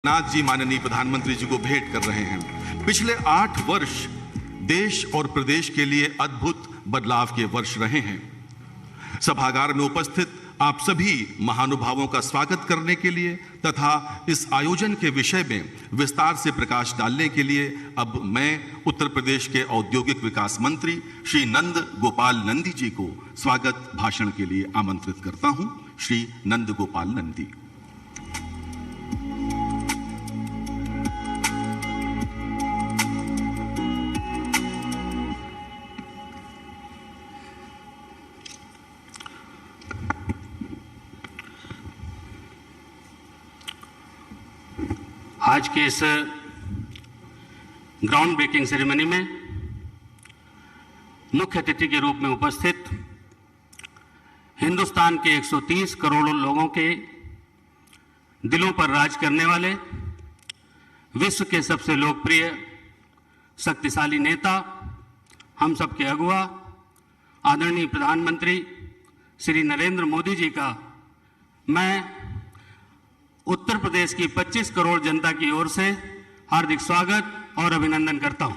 नाथ जी माननीय प्रधानमंत्री जी को भेंट कर रहे हैं। पिछले 8 वर्ष देश और प्रदेश के लिए अद्भुत बदलाव के वर्ष रहे हैं। सभागार में उपस्थित आप सभी महानुभावों का स्वागत करने के लिए तथा इस आयोजन के विषय में विस्तार से प्रकाश डालने के लिए अब मैं उत्तर प्रदेश के औद्योगिक विकास मंत्री श्री नंद गोपाल नंदी जी को स्वागत भाषण के लिए आमंत्रित करता हूं। श्री नंद गोपाल नंदी। आज के इस ग्राउंड ब्रेकिंग सेरेमनी में मुख्य अतिथि के रूप में उपस्थित हिंदुस्तान के 130 करोड़ लोगों के दिलों पर राज करने वाले विश्व के सबसे लोकप्रिय शक्तिशाली नेता, हम सबके अगुआ आदरणीय प्रधानमंत्री श्री नरेंद्र मोदी जी का मैं उत्तर प्रदेश की 25 करोड़ जनता की ओर से हार्दिक स्वागत और अभिनंदन करता हूं।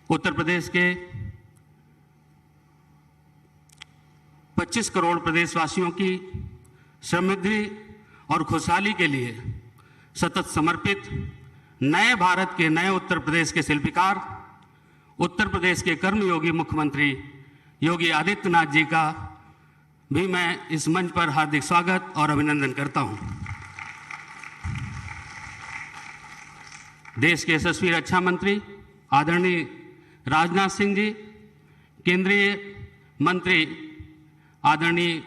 उत्तर प्रदेश के 25 करोड़ प्रदेशवासियों की समृद्धि और खुशहाली के लिए सतत समर्पित नए भारत के नए उत्तर प्रदेश के शिल्पकार उत्तर प्रदेश के कर्मयोगी मुख्यमंत्री योगी आदित्यनाथ जी का भी मैं इस मंच पर हार्दिक स्वागत और अभिनंदन करता हूं। देश के यशस्वी रक्षा मंत्री आदरणीय राजनाथ सिंह जी, केंद्रीय मंत्री आदरणीय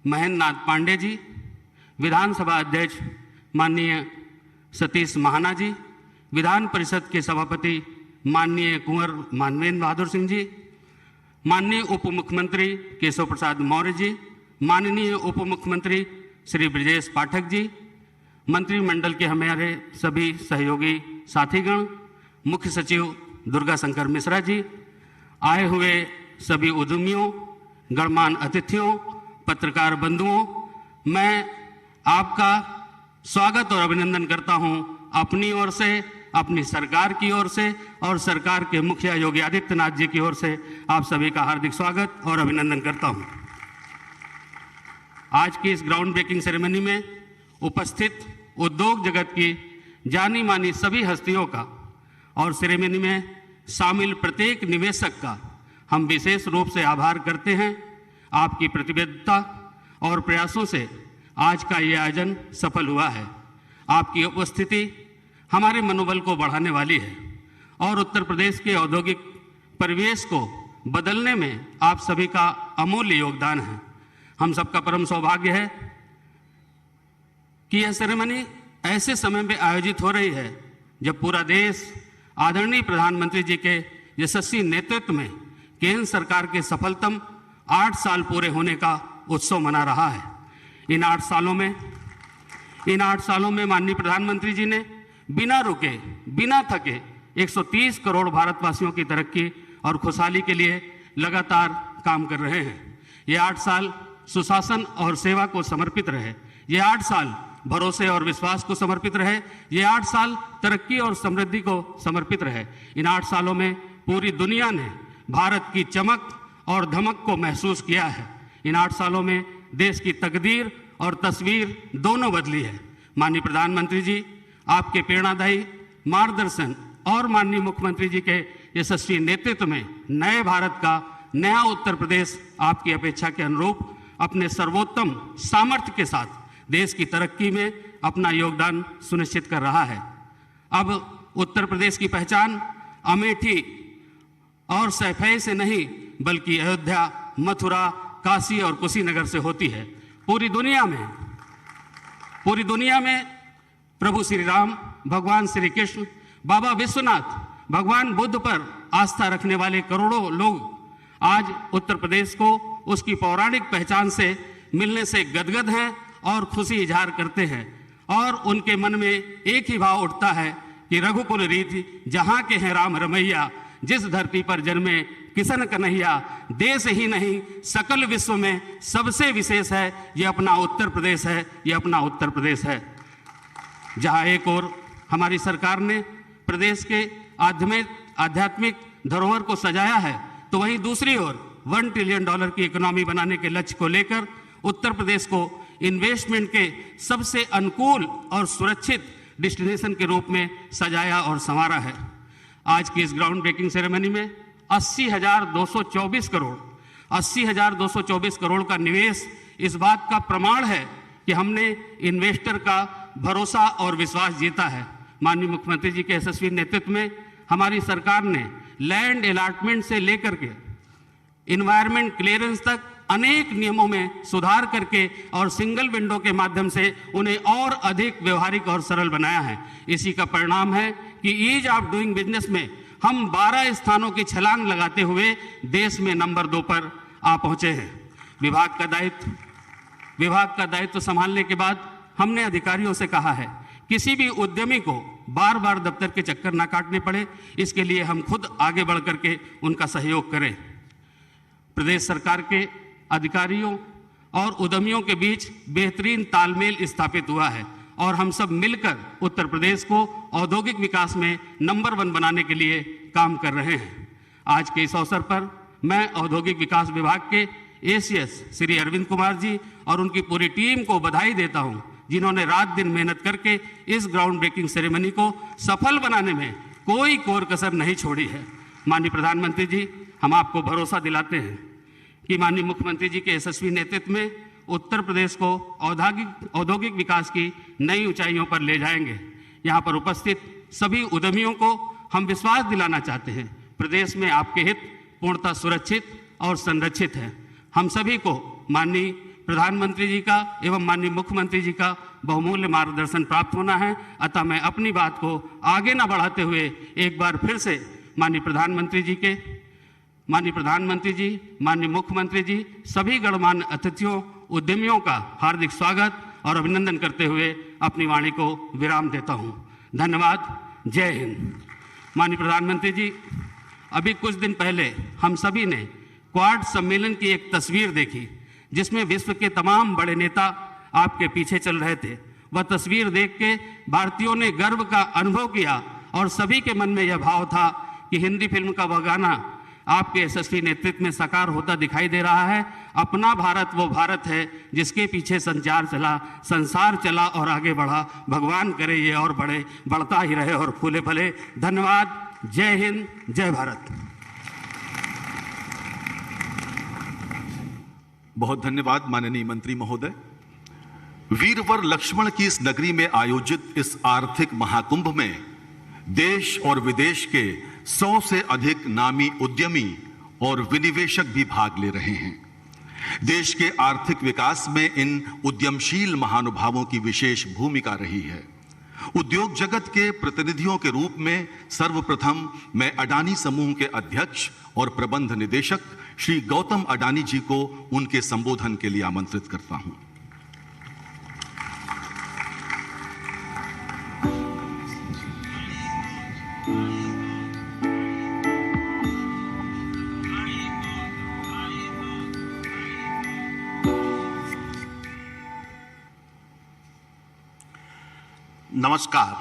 महेंद्र नाथ पांडे जी, विधानसभा अध्यक्ष माननीय सतीश महाना जी, विधान परिषद के सभापति माननीय कुंवर मानवेंद्र बहादुर सिंह जी, माननीय उप मुख्यमंत्री केशव प्रसाद मौर्य जी, माननीय उप मुख्यमंत्री श्री ब्रजेश पाठक जी, मंत्रिमंडल के हमारे सभी सहयोगी साथीगण, मुख्य सचिव दुर्गा शंकर मिश्रा जी, आए हुए सभी उद्यमियों, गणमान्य अतिथियों, पत्रकार बंधुओं, मैं आपका स्वागत और अभिनंदन करता हूं अपनी ओर से, अपनी सरकार की ओर से और सरकार के मुखिया योगी आदित्यनाथ जी की ओर से आप सभी का हार्दिक स्वागत और अभिनंदन करता हूं। आज की इस ग्राउंड ब्रेकिंग सेरेमनी में उपस्थित उद्योग जगत की जानी मानी सभी हस्तियों का और सेरेमनी में शामिल प्रत्येक निवेशक का हम विशेष रूप से आभार करते हैं। आपकी प्रतिबद्धता और प्रयासों से आज का ये आयोजन सफल हुआ है। आपकी उपस्थिति हमारे मनोबल को बढ़ाने वाली है और उत्तर प्रदेश के औद्योगिक परिवेश को बदलने में आप सभी का अमूल्य योगदान है। हम सबका परम सौभाग्य है कि यह सेरेमनी ऐसे समय में आयोजित हो रही है जब पूरा देश आदरणीय प्रधानमंत्री जी के यशस्वी नेतृत्व में केंद्र सरकार के सफलतम 8 साल पूरे होने का उत्सव मना रहा है। इन 8 सालों में माननीय प्रधानमंत्री जी ने बिना रुके, बिना थके 130 करोड़ भारतवासियों की तरक्की और खुशहाली के लिए लगातार काम कर रहे हैं। ये 8 साल सुशासन और सेवा को समर्पित रहे। ये 8 साल भरोसे और विश्वास को समर्पित रहे। ये 8 साल तरक्की और समृद्धि को समर्पित रहे। इन 8 सालों में पूरी दुनिया ने भारत की चमक और धमक को महसूस किया है। इन 8 सालों में देश की तकदीर और तस्वीर दोनों बदली है। माननीय प्रधानमंत्री जी, आपके प्रेरणादायी मार्गदर्शन और माननीय मुख्यमंत्री जी के यशस्वी नेतृत्व में नए भारत का नया उत्तर प्रदेश आपकी अपेक्षा के अनुरूप अपने सर्वोत्तम सामर्थ्य के साथ देश की तरक्की में अपना योगदान सुनिश्चित कर रहा है। अब उत्तर प्रदेश की पहचान अमेठी और सैफई से नहीं बल्कि अयोध्या, मथुरा, काशी और कुशीनगर से होती है। पूरी दुनिया में प्रभु श्री राम, भगवान श्री कृष्ण, बाबा विश्वनाथ, भगवान बुद्ध पर आस्था रखने वाले करोड़ों लोग आज उत्तर प्रदेश को उसकी पौराणिक पहचान से मिलने से गदगद हैं और खुशी इजहार करते हैं और उनके मन में एक ही भाव उठता है कि रघुकुल रीति जहाँ के हैं राम रमैया, जिस धरती पर जन्मे किशन कन्हैया देश ही नहीं सकल विश्व में सबसे विशेष है, ये अपना उत्तर प्रदेश है, ये अपना उत्तर प्रदेश है। जहां एक ओर हमारी सरकार ने प्रदेश के आध्यात्मिक धरोहर को सजाया है, तो वहीं दूसरी ओर $1 ट्रिलियन की इकोनॉमी बनाने के लक्ष्य को लेकर उत्तर प्रदेश को इन्वेस्टमेंट के सबसे अनुकूल और सुरक्षित डेस्टिनेशन के रूप में सजाया और संवारा है। आज की इस ग्राउंड ब्रेकिंग सेरेमनी में 80,224 करोड़ का निवेश इस बात का प्रमाण है कि हमने इन्वेस्टर का भरोसा और विश्वास जीता है। माननीय मुख्यमंत्री जी के यशस्वी नेतृत्व में हमारी सरकार ने लैंड अलॉटमेंट से लेकर के इन्वायरमेंट क्लियरेंस तक अनेक नियमों में सुधार करके और सिंगल विंडो के माध्यम से उन्हें और अधिक व्यवहारिक और सरल बनाया है। इसी का परिणाम है कि ईज ऑफ डूइंग बिजनेस में हम 12 स्थानों की छलांग लगाते हुए देश में नंबर 2 पर आ पहुंचे हैं। विभाग का दायित्व संभालने के बाद हमने अधिकारियों से कहा है, किसी भी उद्यमी को बार बार दफ्तर के चक्कर ना काटने पड़े, इसके लिए हम खुद आगे बढ़ करके उनका सहयोग करें। प्रदेश सरकार के अधिकारियों और उद्यमियों के बीच बेहतरीन तालमेल स्थापित हुआ है और हम सब मिलकर उत्तर प्रदेश को औद्योगिक विकास में नंबर 1 बनाने के लिए काम कर रहे हैं। आज के इस अवसर पर मैं औद्योगिक विकास विभाग के एसीएस श्री अरविंद कुमार जी और उनकी पूरी टीम को बधाई देता हूं, जिन्होंने रात दिन मेहनत करके इस ग्राउंड ब्रेकिंग सेरेमनी को सफल बनाने में कोई कोर कसर नहीं छोड़ी है। माननीय प्रधानमंत्री जी, हम आपको भरोसा दिलाते हैं कि माननीय मुख्यमंत्री जी के यशस्वी नेतृत्व में उत्तर प्रदेश को औद्योगिक विकास की नई ऊंचाइयों पर ले जाएंगे। यहाँ पर उपस्थित सभी उद्यमियों को हम विश्वास दिलाना चाहते हैं, प्रदेश में आपके हित पूर्णतः सुरक्षित और संरक्षित हैं। हम सभी को माननीय प्रधानमंत्री जी का एवं माननीय मुख्यमंत्री जी का बहुमूल्य मार्गदर्शन प्राप्त होना है। अतः मैं अपनी बात को आगे न बढ़ाते हुए एक बार फिर से माननीय प्रधानमंत्री जी, माननीय मुख्यमंत्री जी, सभी गणमान्य अतिथियों, उद्यमियों का हार्दिक स्वागत और अभिनंदन करते हुए अपनी वाणी को विराम देता हूं। धन्यवाद। जय हिंद। माननीय प्रधानमंत्री जी, अभी कुछ दिन पहले हम सभी ने क्वाड सम्मेलन की एक तस्वीर देखी, जिसमें विश्व के तमाम बड़े नेता आपके पीछे चल रहे थे। वह तस्वीर देख के भारतीयों ने गर्व का अनुभव किया और सभी के मन में यह भाव था कि हिंदी फिल्म का वह गाना आपके यशस्वी नेतृत्व में साकार होता दिखाई दे रहा है। अपना भारत वो भारत है जिसके पीछे संसार चला और आगे बढ़ा। भगवान करे ये और बढ़ता ही रहे और फूले फले। धन्यवाद। जय हिंद, जय भारत। बहुत धन्यवाद माननीय मंत्री महोदय। वीरवर लक्ष्मण की इस नगरी में आयोजित इस आर्थिक महाकुंभ में देश और विदेश के 100 से अधिक नामी उद्यमी और विनिवेशक भी भाग ले रहे हैं। देश के आर्थिक विकास में इन उद्यमशील महानुभावों की विशेष भूमिका रही है। उद्योग जगत के प्रतिनिधियों के रूप में सर्वप्रथम मैं अडानी समूह के अध्यक्ष और प्रबंध निदेशक श्री गौतम अडानी जी को उनके संबोधन के लिए आमंत्रित करता हूं। नमस्कार।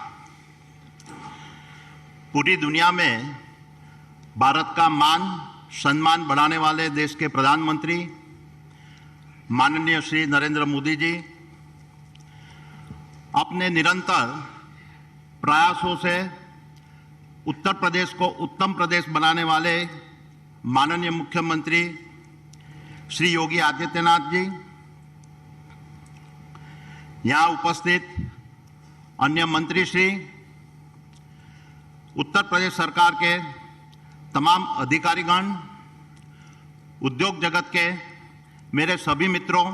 पूरी दुनिया में भारत का मान सम्मान बढ़ाने वाले देश के प्रधानमंत्री माननीय श्री नरेंद्र मोदी जी अपने निरंतर प्रयासों से उत्तर प्रदेश को उत्तम प्रदेश बनाने वाले माननीय मुख्यमंत्री श्री योगी आदित्यनाथ जी, यहाँ उपस्थित अन्य मंत्री श्री, उत्तर प्रदेश सरकार के तमाम अधिकारीगण, उद्योग जगत के मेरे सभी मित्रों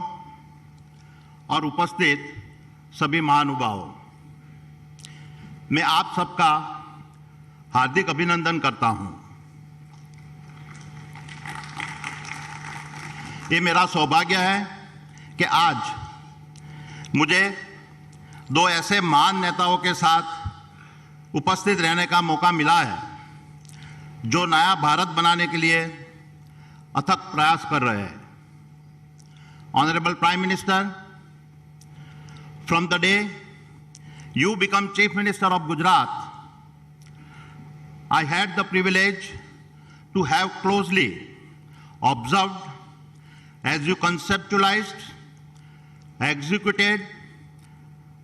और उपस्थित सभी महानुभावों, मैं आप सबका हार्दिक अभिनंदन करता हूं। ये मेरा सौभाग्य है कि आज मुझे दो ऐसे महान नेताओं के साथ उपस्थित रहने का मौका मिला है जो नया भारत बनाने के लिए अथक प्रयास कर रहे हैं। Honorable Prime Minister, from the day you become Chief Minister of Gujarat, I had the privilege to have closely observed as you conceptualized, executed,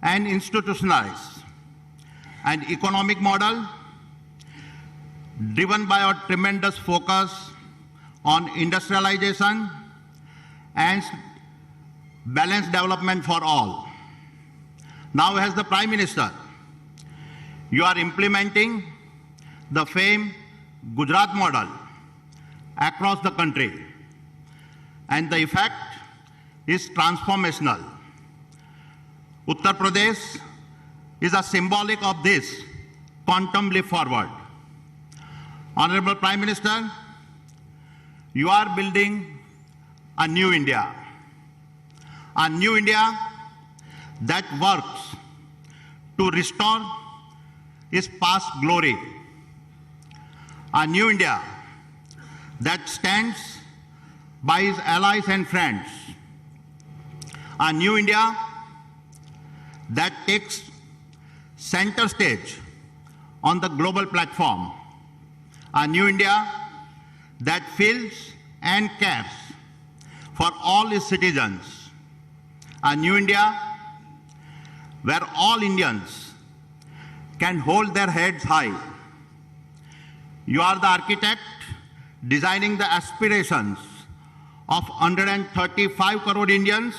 and institutionalized an economic model driven by a tremendous focus on industrialization and balanced development for all. Now, as the Prime Minister, you are implementing the famed Gujarat model across the country, and the effect is transformational. Uttar Pradesh is a symbolic of this quantum leap forward. Honorable Prime Minister, you are building a new India that works to restore its past glory, a new India that stands by its allies and friends, a new India that takes center stage on the global platform, a new India that feels and cares for all its citizens, a new India where all Indians can hold their heads high. You are the architect designing the aspirations of 135 crore Indians,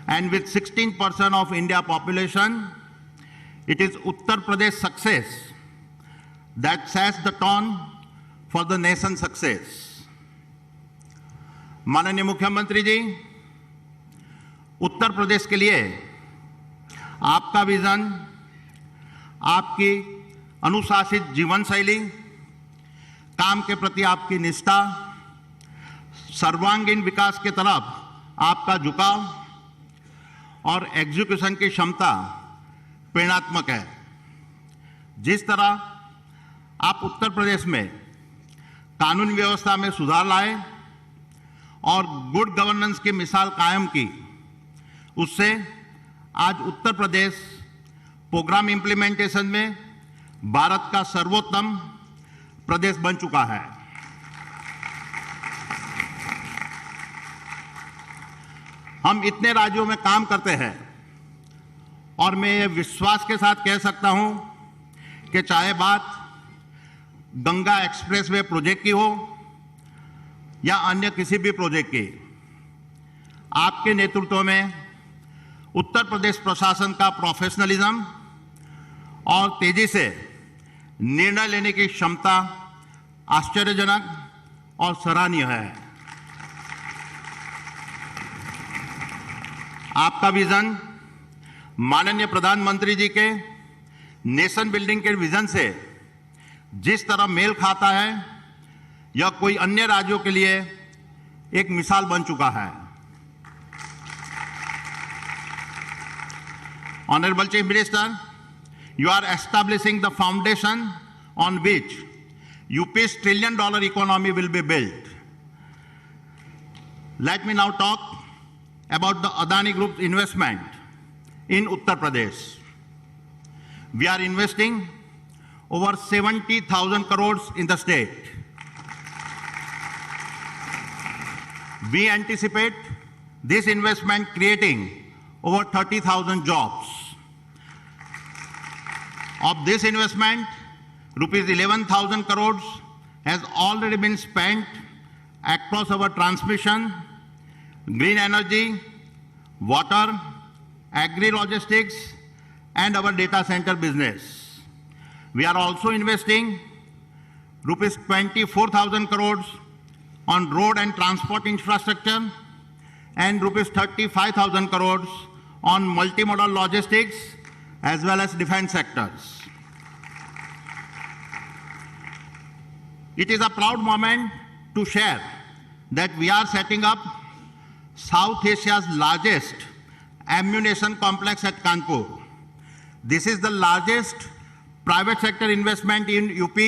and with 16% of India population, it is Uttar Pradesh success that sets the tone for the nation's success. माननीय मुख्यमंत्री जी, उत्तर प्रदेश के लिए आपका vision, आपकी अनुशासित जीवन शैली, काम के प्रति आपकी निष्ठा, सर्वांगीण विकास के तरफ आपका झुकाव और एग्जीक्यूशन की क्षमता प्रेरणात्मक है। जिस तरह आप उत्तर प्रदेश में कानून व्यवस्था में सुधार लाए और गुड गवर्नेंस की मिसाल कायम की, उससे आज उत्तर प्रदेश प्रोग्राम इंप्लीमेंटेशन में भारत का सर्वोत्तम प्रदेश बन चुका है। हम इतने राज्यों में काम करते हैं और मैं ये विश्वास के साथ कह सकता हूं कि चाहे बात गंगा एक्सप्रेसवे प्रोजेक्ट की हो या अन्य किसी भी प्रोजेक्ट की, आपके नेतृत्व में उत्तर प्रदेश प्रशासन का प्रोफेशनलिज्म और तेजी से निर्णय लेने की क्षमता आश्चर्यजनक और सराहनीय है। आपका विजन माननीय प्रधानमंत्री जी के नेशन बिल्डिंग के विजन से जिस तरह मेल खाता है, यह कोई अन्य राज्यों के लिए एक मिसाल बन चुका है। Honorable Chief Minister, you are establishing the foundation on which UP's $1 trillion economy will be built. Let me now talk about the Adani Group's investment in Uttar Pradesh. We are investing over 70,000 crores in the state. We anticipate this investment creating over 30,000 jobs. Of this investment, rupees 11,000 crores has already been spent across our transmission, green energy, water, agri-logistics, and our data center business. We are also investing rupees 24,000 crores on road and transport infrastructure and rupees 35,000 crores on multimodal logistics as well as defense sectors. It is a proud moment to share that we are setting up South Asia's largest ammunition complex at Kanpur. This is the largest private sector investment in UP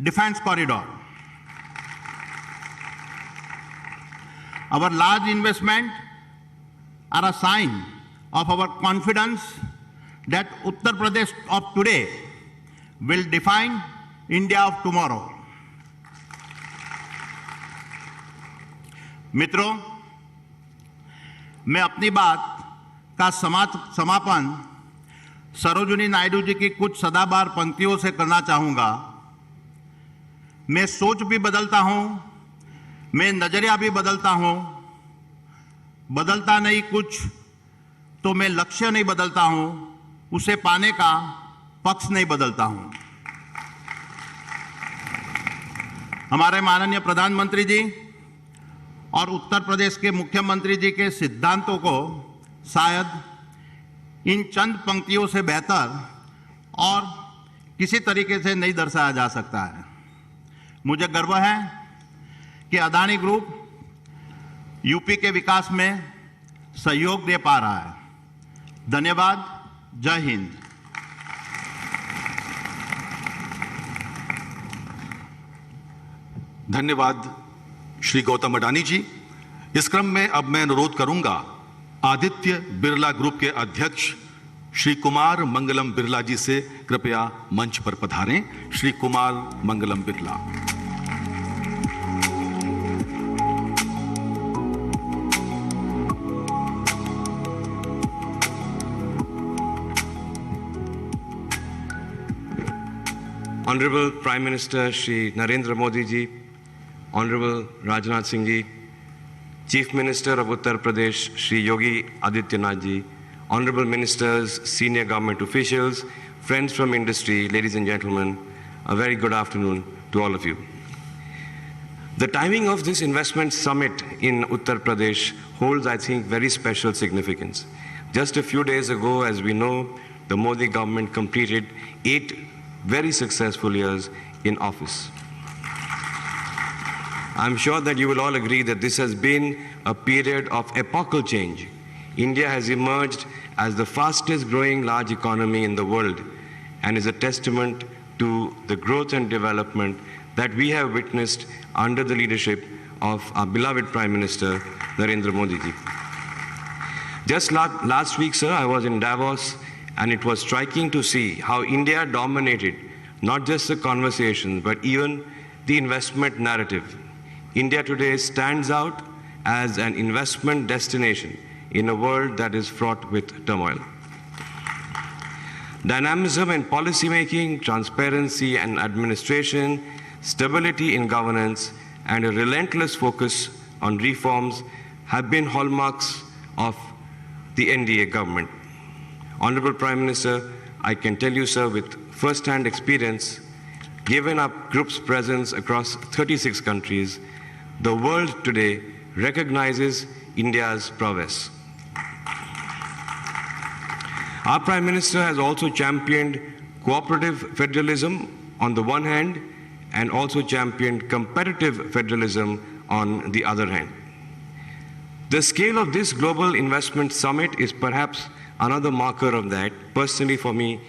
defense corridor. Our large investment are a sign of our confidence that Uttar Pradesh of today will define India of tomorrow. मित्रों, मैं अपनी बात का समापन सरोजिनी नायडू जी की कुछ सदाबहार पंक्तियों से करना चाहूंगा। मैं सोच भी बदलता हूं, मैं नजरिया भी बदलता हूं, बदलता नहीं कुछ तो मैं लक्ष्य नहीं बदलता हूं, उसे पाने का पक्ष नहीं बदलता हूं। हमारे माननीय प्रधानमंत्री जी और उत्तर प्रदेश के मुख्यमंत्री जी के सिद्धांतों को शायद इन चंद पंक्तियों से बेहतर और किसी तरीके से नहीं दर्शाया जा सकता है। मुझे गर्व है कि अदानी ग्रुप यूपी के विकास में सहयोग दे पा रहा है। धन्यवाद। जय हिंद। धन्यवाद श्री गौतम अडानी जी। इस क्रम में अब मैं अनुरोध करूंगा आदित्य बिरला ग्रुप के अध्यक्ष श्री कुमार मंगलम बिरला जी से कृपया मंच पर पधारें। Shri Kumar Mangalam Birla. Honorable Prime Minister Shri Narendra Modi ji, Honorable Rajnath Singh ji, Chief Minister of Uttar Pradesh Shri Yogi Adityanath ji, Honorable Ministers, senior government officials, friends from industry, ladies and gentlemen, a very good afternoon to all of you. The timing of this investment summit in Uttar Pradesh holds, I think, very special significance. Just a few days ago, as we know, the Modi government completed 8 very successful years in office. I'm sure that you will all agree that this has been a period of epochal change. India has emerged as the fastest growing large economy in the world and is a testament to the growth and development that we have witnessed under the leadership of our beloved Prime Minister Narendra Modi ji. Just last week, sir, I was in Davos, and it was striking to see how India dominated not just the conversations, but even the investment narrative. India today stands out as an investment destination in a world that is fraught with turmoil. Dynamism in policy making, transparency and administration, stability in governance, and a relentless focus on reforms have been hallmarks of the NDA government. Honorable Prime Minister, I can tell you, sir, with first-hand experience, given up group's presence across 36 countries, the world today recognizes India's prowess. Our Prime Minister has also championed cooperative federalism on the one hand and also championed competitive federalism on the other hand. The scale of this global investment summit is perhaps another marker of that. Personally, for me,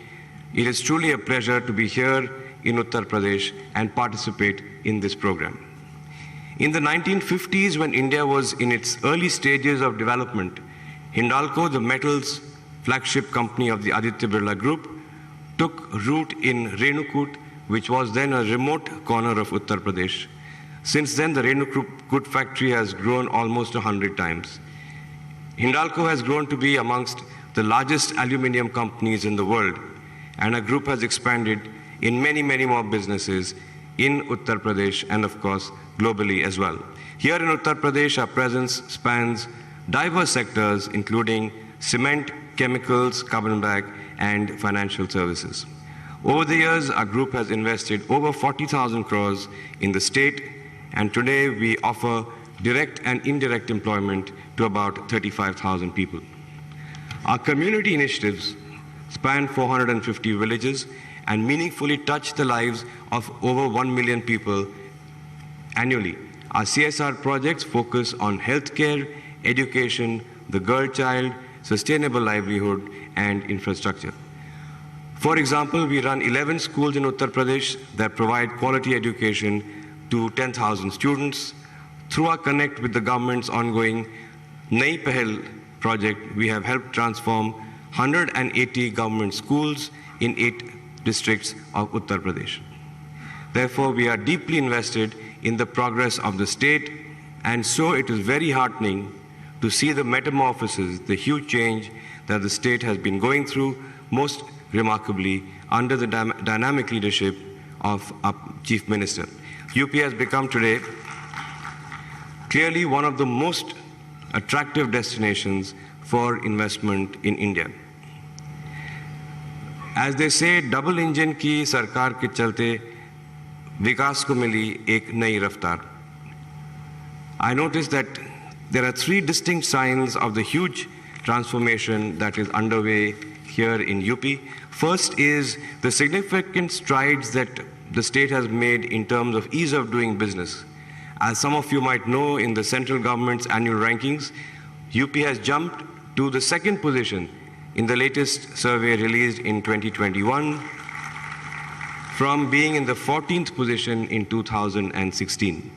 it is truly a pleasure to be here in Uttar Pradesh and participate in this program. In the 1950s, when India was in its early stages of development, Hindalco, the metals flagship company of the Aditya Birla Group, took root in Renukut, which was then a remote corner of Uttar Pradesh. Since then, the Renukut factory has grown almost 100 times. Hindalco has grown to be amongst the largest aluminium companies in the world, and our group has expanded in many, many more businesses in Uttar Pradesh and, of course, globally as well. Here in Uttar Pradesh, our presence spans diverse sectors, including cement, chemicals, carbon black, and financial services. Over the years, our group has invested over 40,000 crores in the state, and today we offer direct and indirect employment to about 35,000 people. Our community initiatives span 450 villages and meaningfully touch the lives of over 1 million people annually. Our CSR projects focus on healthcare, education, the girl child, sustainable livelihood, and infrastructure. For example, we run 11 schools in Uttar Pradesh that provide quality education to 10,000 students. Through our connect with the government's ongoing Nai Pahal project, we have helped transform 180 government schools in 8 districts of Uttar Pradesh. Therefore, we are deeply invested in the progress of the state, and so it is very heartening to see the metamorphosis, the huge change that the state has been going through, most remarkably under the dynamic leadership of our Chief Minister. UP has become today clearly one of the most attractive destinations for investment in India. As they say, double engine की सरकार के चलते विकास को मिली एक नई रफ्तार. I noticed that there are 3 distinct signs of the huge transformation that is underway here in UP. First is the significant strides that the state has made in terms of ease of doing business. As some of you might know, in the central government's annual rankings, UP has jumped to the 2nd position in the latest survey released in 2021 from being in the 14th position in 2016.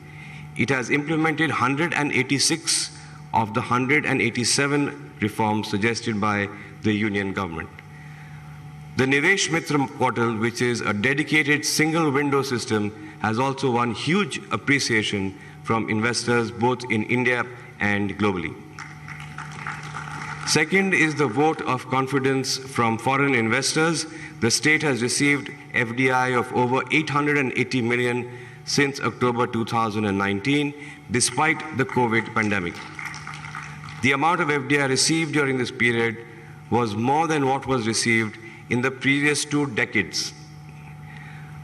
It has implemented 186 of the 187 reforms suggested by the union government. The Nivesh Mitra portal, which is a dedicated single window system, has also won huge appreciation from investors both in India and globally. Second is the vote of confidence from foreign investors. The state has received FDI of over 880 million since October 2019, despite the COVID pandemic. The amount of FDI received during this period was more than what was received in the previous 2 decades.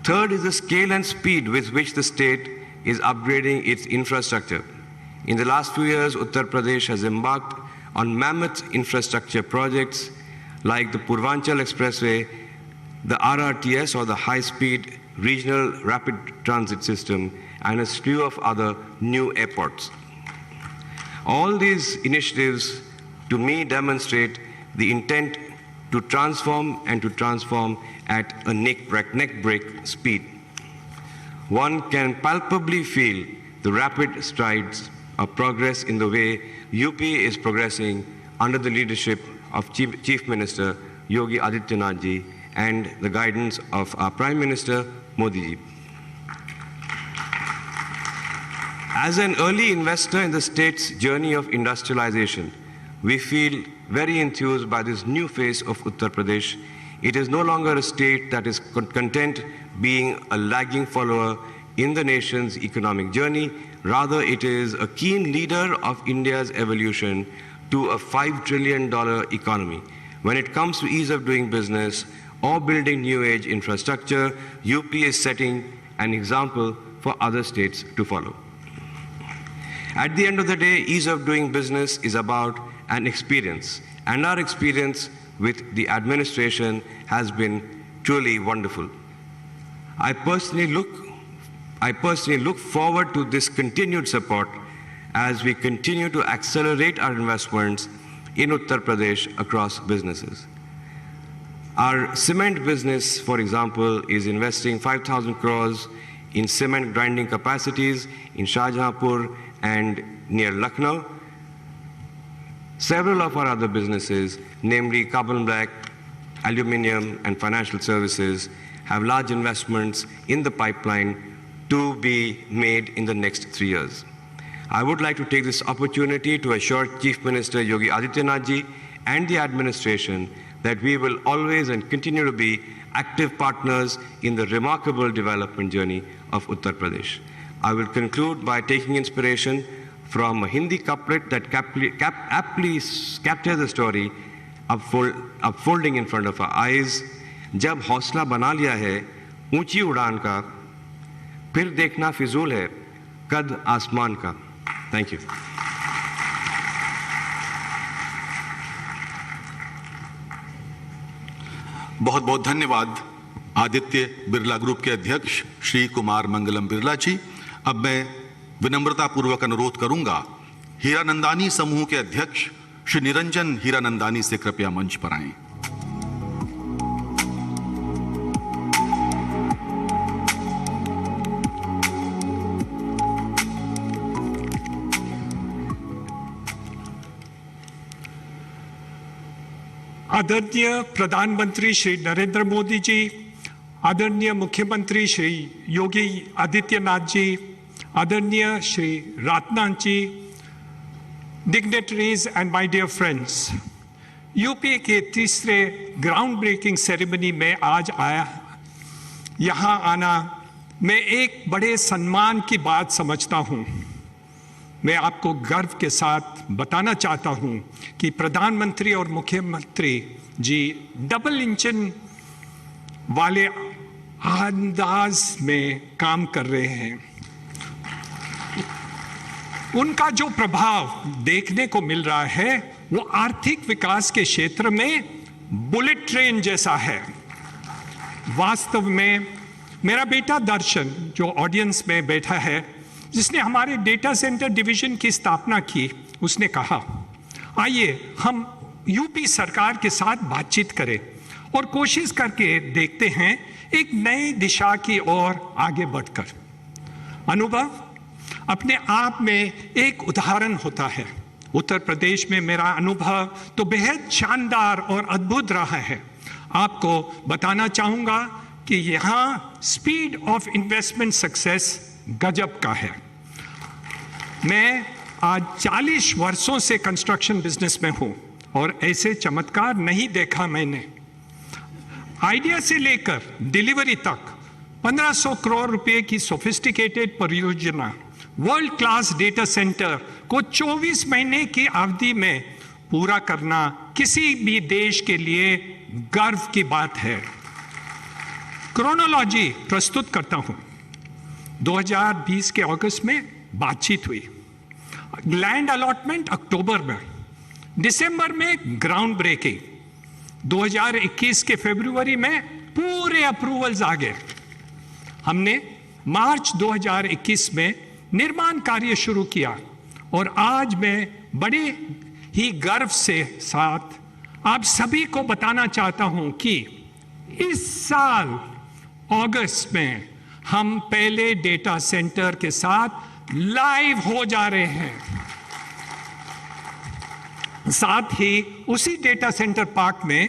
Third is the scale and speed with which the state is upgrading its infrastructure. In the last few years, Uttar Pradesh has embarked on mammoth infrastructure projects like the Purvanchal Expressway, the RRTS or the High-Speed Regional Rapid Transit System, and a slew of other new airports. All these initiatives, to me, demonstrate the intent to transform and to transform at a neck break speed. One can palpably feel the rapid strides of progress in the way UP is progressing under the leadership of Chief Minister Yogi Adityanath ji and the guidance of our Prime Minister Modi ji. As an early investor in the state's journey of industrialization, we feel very enthused by this new phase of Uttar Pradesh. It is no longer a state that is content being a lagging follower in the nation's economic journey. Rather, it is a keen leader of India's evolution to a $5 trillion economy. When it comes to ease of doing business or building new age infrastructure, UP is setting an example for other states to follow. At the end of the day, ease of doing business is about an experience, and our experience with the administration has been truly wonderful. I personally look forward to this continued support as we continue to accelerate our investments in Uttar Pradesh across businesses. Our cement business, for example, is investing 5,000 crores in cement grinding capacities in Shahjahanpur and near Lucknow. Several of our other businesses, namely carbon black, aluminium, and financial services, have large investments in the pipeline to be made in the next 3 years. I would like to take this opportunity to assure Chief Minister Yogi Adityanath ji and the administration that we will always and continue to be active partners in the remarkable development journey of Uttar Pradesh. I will conclude by taking inspiration from a Hindi couplet that aptly captures the story unfolding in front of our eyes. जब हौसला बना लिया है ऊंची उड़ान का, फिर देखना फिजूल है कद आसमान का. Thank you. बहुत बहुत धन्यवाद आदित्य बिरला ग्रुप के अध्यक्ष श्री कुमार मंगलम बिरला जी. अब मैं विनम्रतापूर्वक अनुरोध करूंगा हीरानंदानी समूह के अध्यक्ष श्री निरंजन हीरानंदानी से कृपया मंच पर आएं. आदरणीय प्रधानमंत्री श्री नरेंद्र मोदी जी, आदरणीय मुख्यमंत्री श्री योगी आदित्यनाथ जी, आदरणीय Shri Rajnath ji, dignitaries and my dear friends, UP के तीसरे ग्राउंड ब्रेकिंग सेरेमनी में आज यहाँ आना मैं एक बड़े सम्मान की बात समझता हूँ। मैं आपको गर्व के साथ बताना चाहता हूँ कि प्रधानमंत्री और मुख्यमंत्री जी डबल इंजन वाले अंदाज में काम कर रहे हैं। उनका जो प्रभाव देखने को मिल रहा है वो आर्थिक विकास के क्षेत्र में बुलेट ट्रेन जैसा है। वास्तव में मेरा बेटा दर्शन जो ऑडियंस में बैठा है, जिसने हमारे डेटा सेंटर डिवीजन की स्थापना की, उसने कहा आइए हम यूपी सरकार के साथ बातचीत करें और कोशिश करके देखते हैं एक नई दिशा की ओर आगे बढ़कर। अनुभव अपने आप में एक उदाहरण होता है। उत्तर प्रदेश में मेरा अनुभव तो बेहद शानदार और अद्भुत रहा है। आपको बताना चाहूँगा कि यहाँ स्पीड ऑफ इन्वेस्टमेंट सक्सेस गजब का है। मैं आज 40 वर्षों से कंस्ट्रक्शन बिजनेस में हूँ और ऐसे चमत्कार नहीं देखा मैंने। आइडिया से लेकर डिलीवरी तक 1500 करोड़ रुपए की सोफिस्टिकेटेड परियोजना, वर्ल्ड क्लास डेटा सेंटर को 24 महीने की अवधि में पूरा करना किसी भी देश के लिए गर्व की बात है। क्रोनोलॉजी प्रस्तुत करता हूं। 2020 के अगस्त में बातचीत हुई, लैंड अलॉटमेंट अक्टूबर में, दिसंबर में ग्राउंड ब्रेकिंग, 2021 के फरवरी में पूरे अप्रूवल्स आ गए। हमने मार्च 2021 में निर्माण कार्य शुरू किया और आज मैं बड़े ही गर्व से साथ आप सभी को बताना चाहता हूं कि इस साल अगस्त में हम पहले डेटा सेंटर के साथ लाइव हो जा रहे हैं। साथ ही उसी डेटा सेंटर पार्क में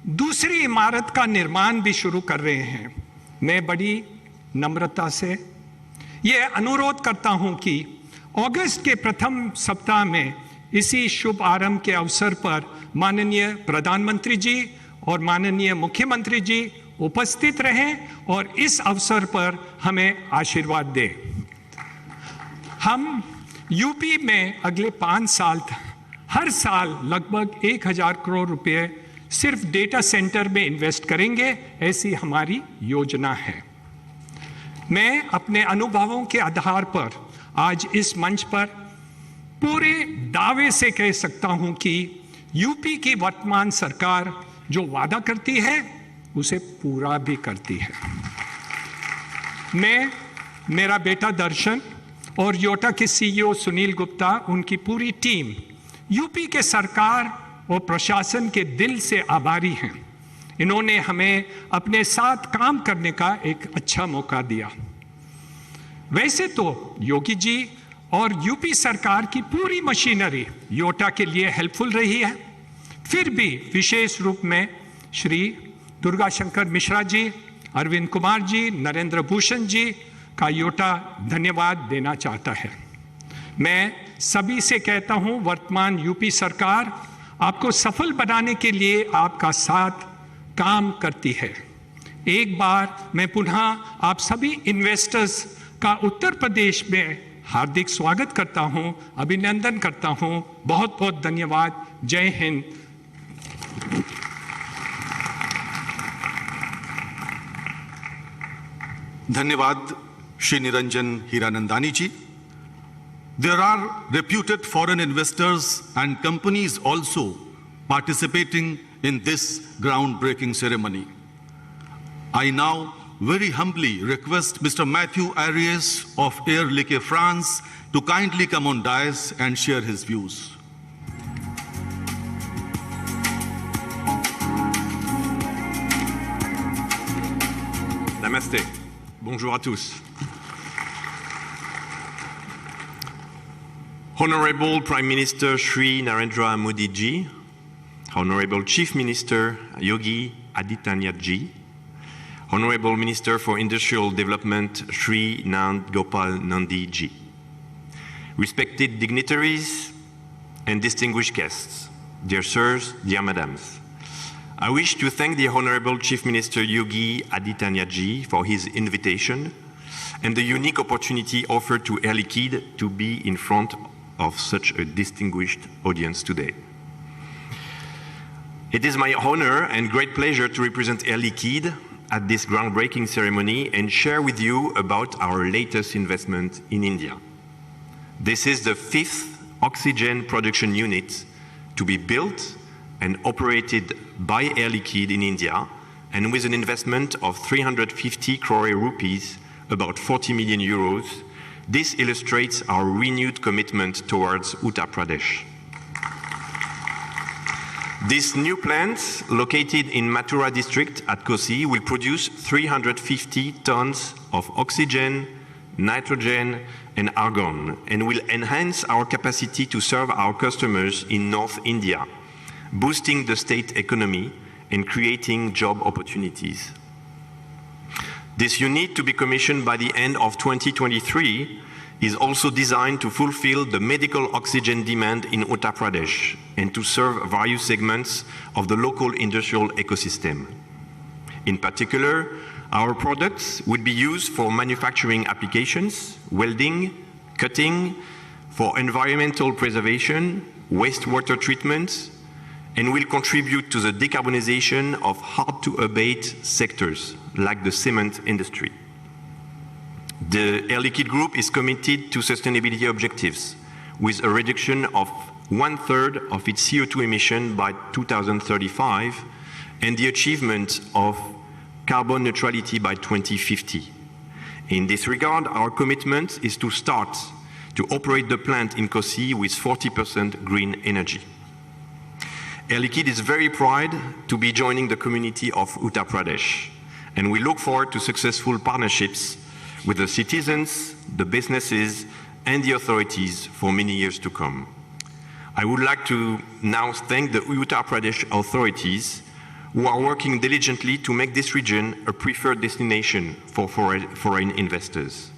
दूसरी इमारत का निर्माण भी शुरू कर रहे हैं। मैं बड़ी नम्रता से यह अनुरोध करता हूं कि अगस्त के प्रथम सप्ताह में इसी शुभ आरंभ के अवसर पर माननीय प्रधानमंत्री जी और माननीय मुख्यमंत्री जी उपस्थित रहें और इस अवसर पर हमें आशीर्वाद दें। हम यूपी में अगले 5 साल हर साल लगभग 1000 करोड़ रुपए सिर्फ डेटा सेंटर में इन्वेस्ट करेंगे, ऐसी हमारी योजना है। मैं अपने अनुभवों के आधार पर आज इस मंच पर पूरे दावे से कह सकता हूं कि यूपी की वर्तमान सरकार जो वादा करती है उसे पूरा भी करती है। मैं, मेरा बेटा दर्शन और योटा के सीईओ सुनील गुप्ता, उनकी पूरी टीम यूपी के सरकार और प्रशासन के दिल से आभारी हैं। इन्होंने हमें अपने साथ काम करने का एक अच्छा मौका दिया। वैसे तो योगी जी और यूपी सरकार की पूरी मशीनरी योटा के लिए हेल्पफुल रही है, फिर भी विशेष रूप में श्री दुर्गा शंकर मिश्रा जी, अरविंद कुमार जी, नरेंद्र भूषण जी का योटा धन्यवाद देना चाहता है। मैं सभी से कहता हूं, वर्तमान यूपी सरकार आपको सफल बनाने के लिए आपका साथ काम करती है। एक बार मैं पुनः आप सभी इन्वेस्टर्स का उत्तर प्रदेश में हार्दिक स्वागत करता हूं, अभिनंदन करता हूं। बहुत बहुत धन्यवाद। जय हिंद। धन्यवाद श्री निरंजन हीरानंदानी जी। There are reputed foreign investors and companies also participating in this groundbreaking ceremony. I now very humbly request Mr. Matthew Arias of Air Liquide France to kindly come on dais and share his views. Namaste. Bonjour à tous. Honorable Prime Minister Shri Narendra Modi ji, Honorable Chief Minister Yogi Adityanath Ji, Honorable Minister for Industrial Development Shri Nand Gopal Nandi Ji, respected dignitaries and distinguished guests, dear sirs, dear madams, I wish to thank the Honorable Chief Minister Yogi Adityanath Ji for his invitation and the unique opportunity offered to Air Liquide to be in front of such a distinguished audience today. It is my honor and great pleasure to represent Air Liquide at this groundbreaking ceremony and share with you about our latest investment in India. This is the 5th oxygen production unit to be built and operated by Air Liquide in India, and with an investment of 350 crore rupees, about 40 million euros, this illustrates our renewed commitment towards Uttar Pradesh. This new plant, located in Mathura district at Kosi, will produce 350 tons of oxygen, nitrogen, and argon, and will enhance our capacity to serve our customers in North India, boosting the state economy and creating job opportunities. This unit, to be commissioned by the end of 2023, is also designed to fulfill the medical oxygen demand in Uttar Pradesh and to serve various segments of the local industrial ecosystem. In particular, our products would be used for manufacturing applications, welding, cutting, for environmental preservation, wastewater treatment, and will contribute to the decarbonization of hard-to-abate sectors like the cement industry. The Air Liquide Group is committed to sustainability objectives with a reduction of 1/3 of its CO2 emission by 2035 and the achievement of carbon neutrality by 2050. In this regard, our commitment is to start to operate the plant in Kosi with 40% green energy. Air Liquide is very proud to be joining the community of Uttar Pradesh, and we look forward to successful partnerships with the citizens, the businesses, and the authorities for many years to come. I would like to now thank the Uttar Pradesh authorities who are working diligently to make this region a preferred destination for foreign investors.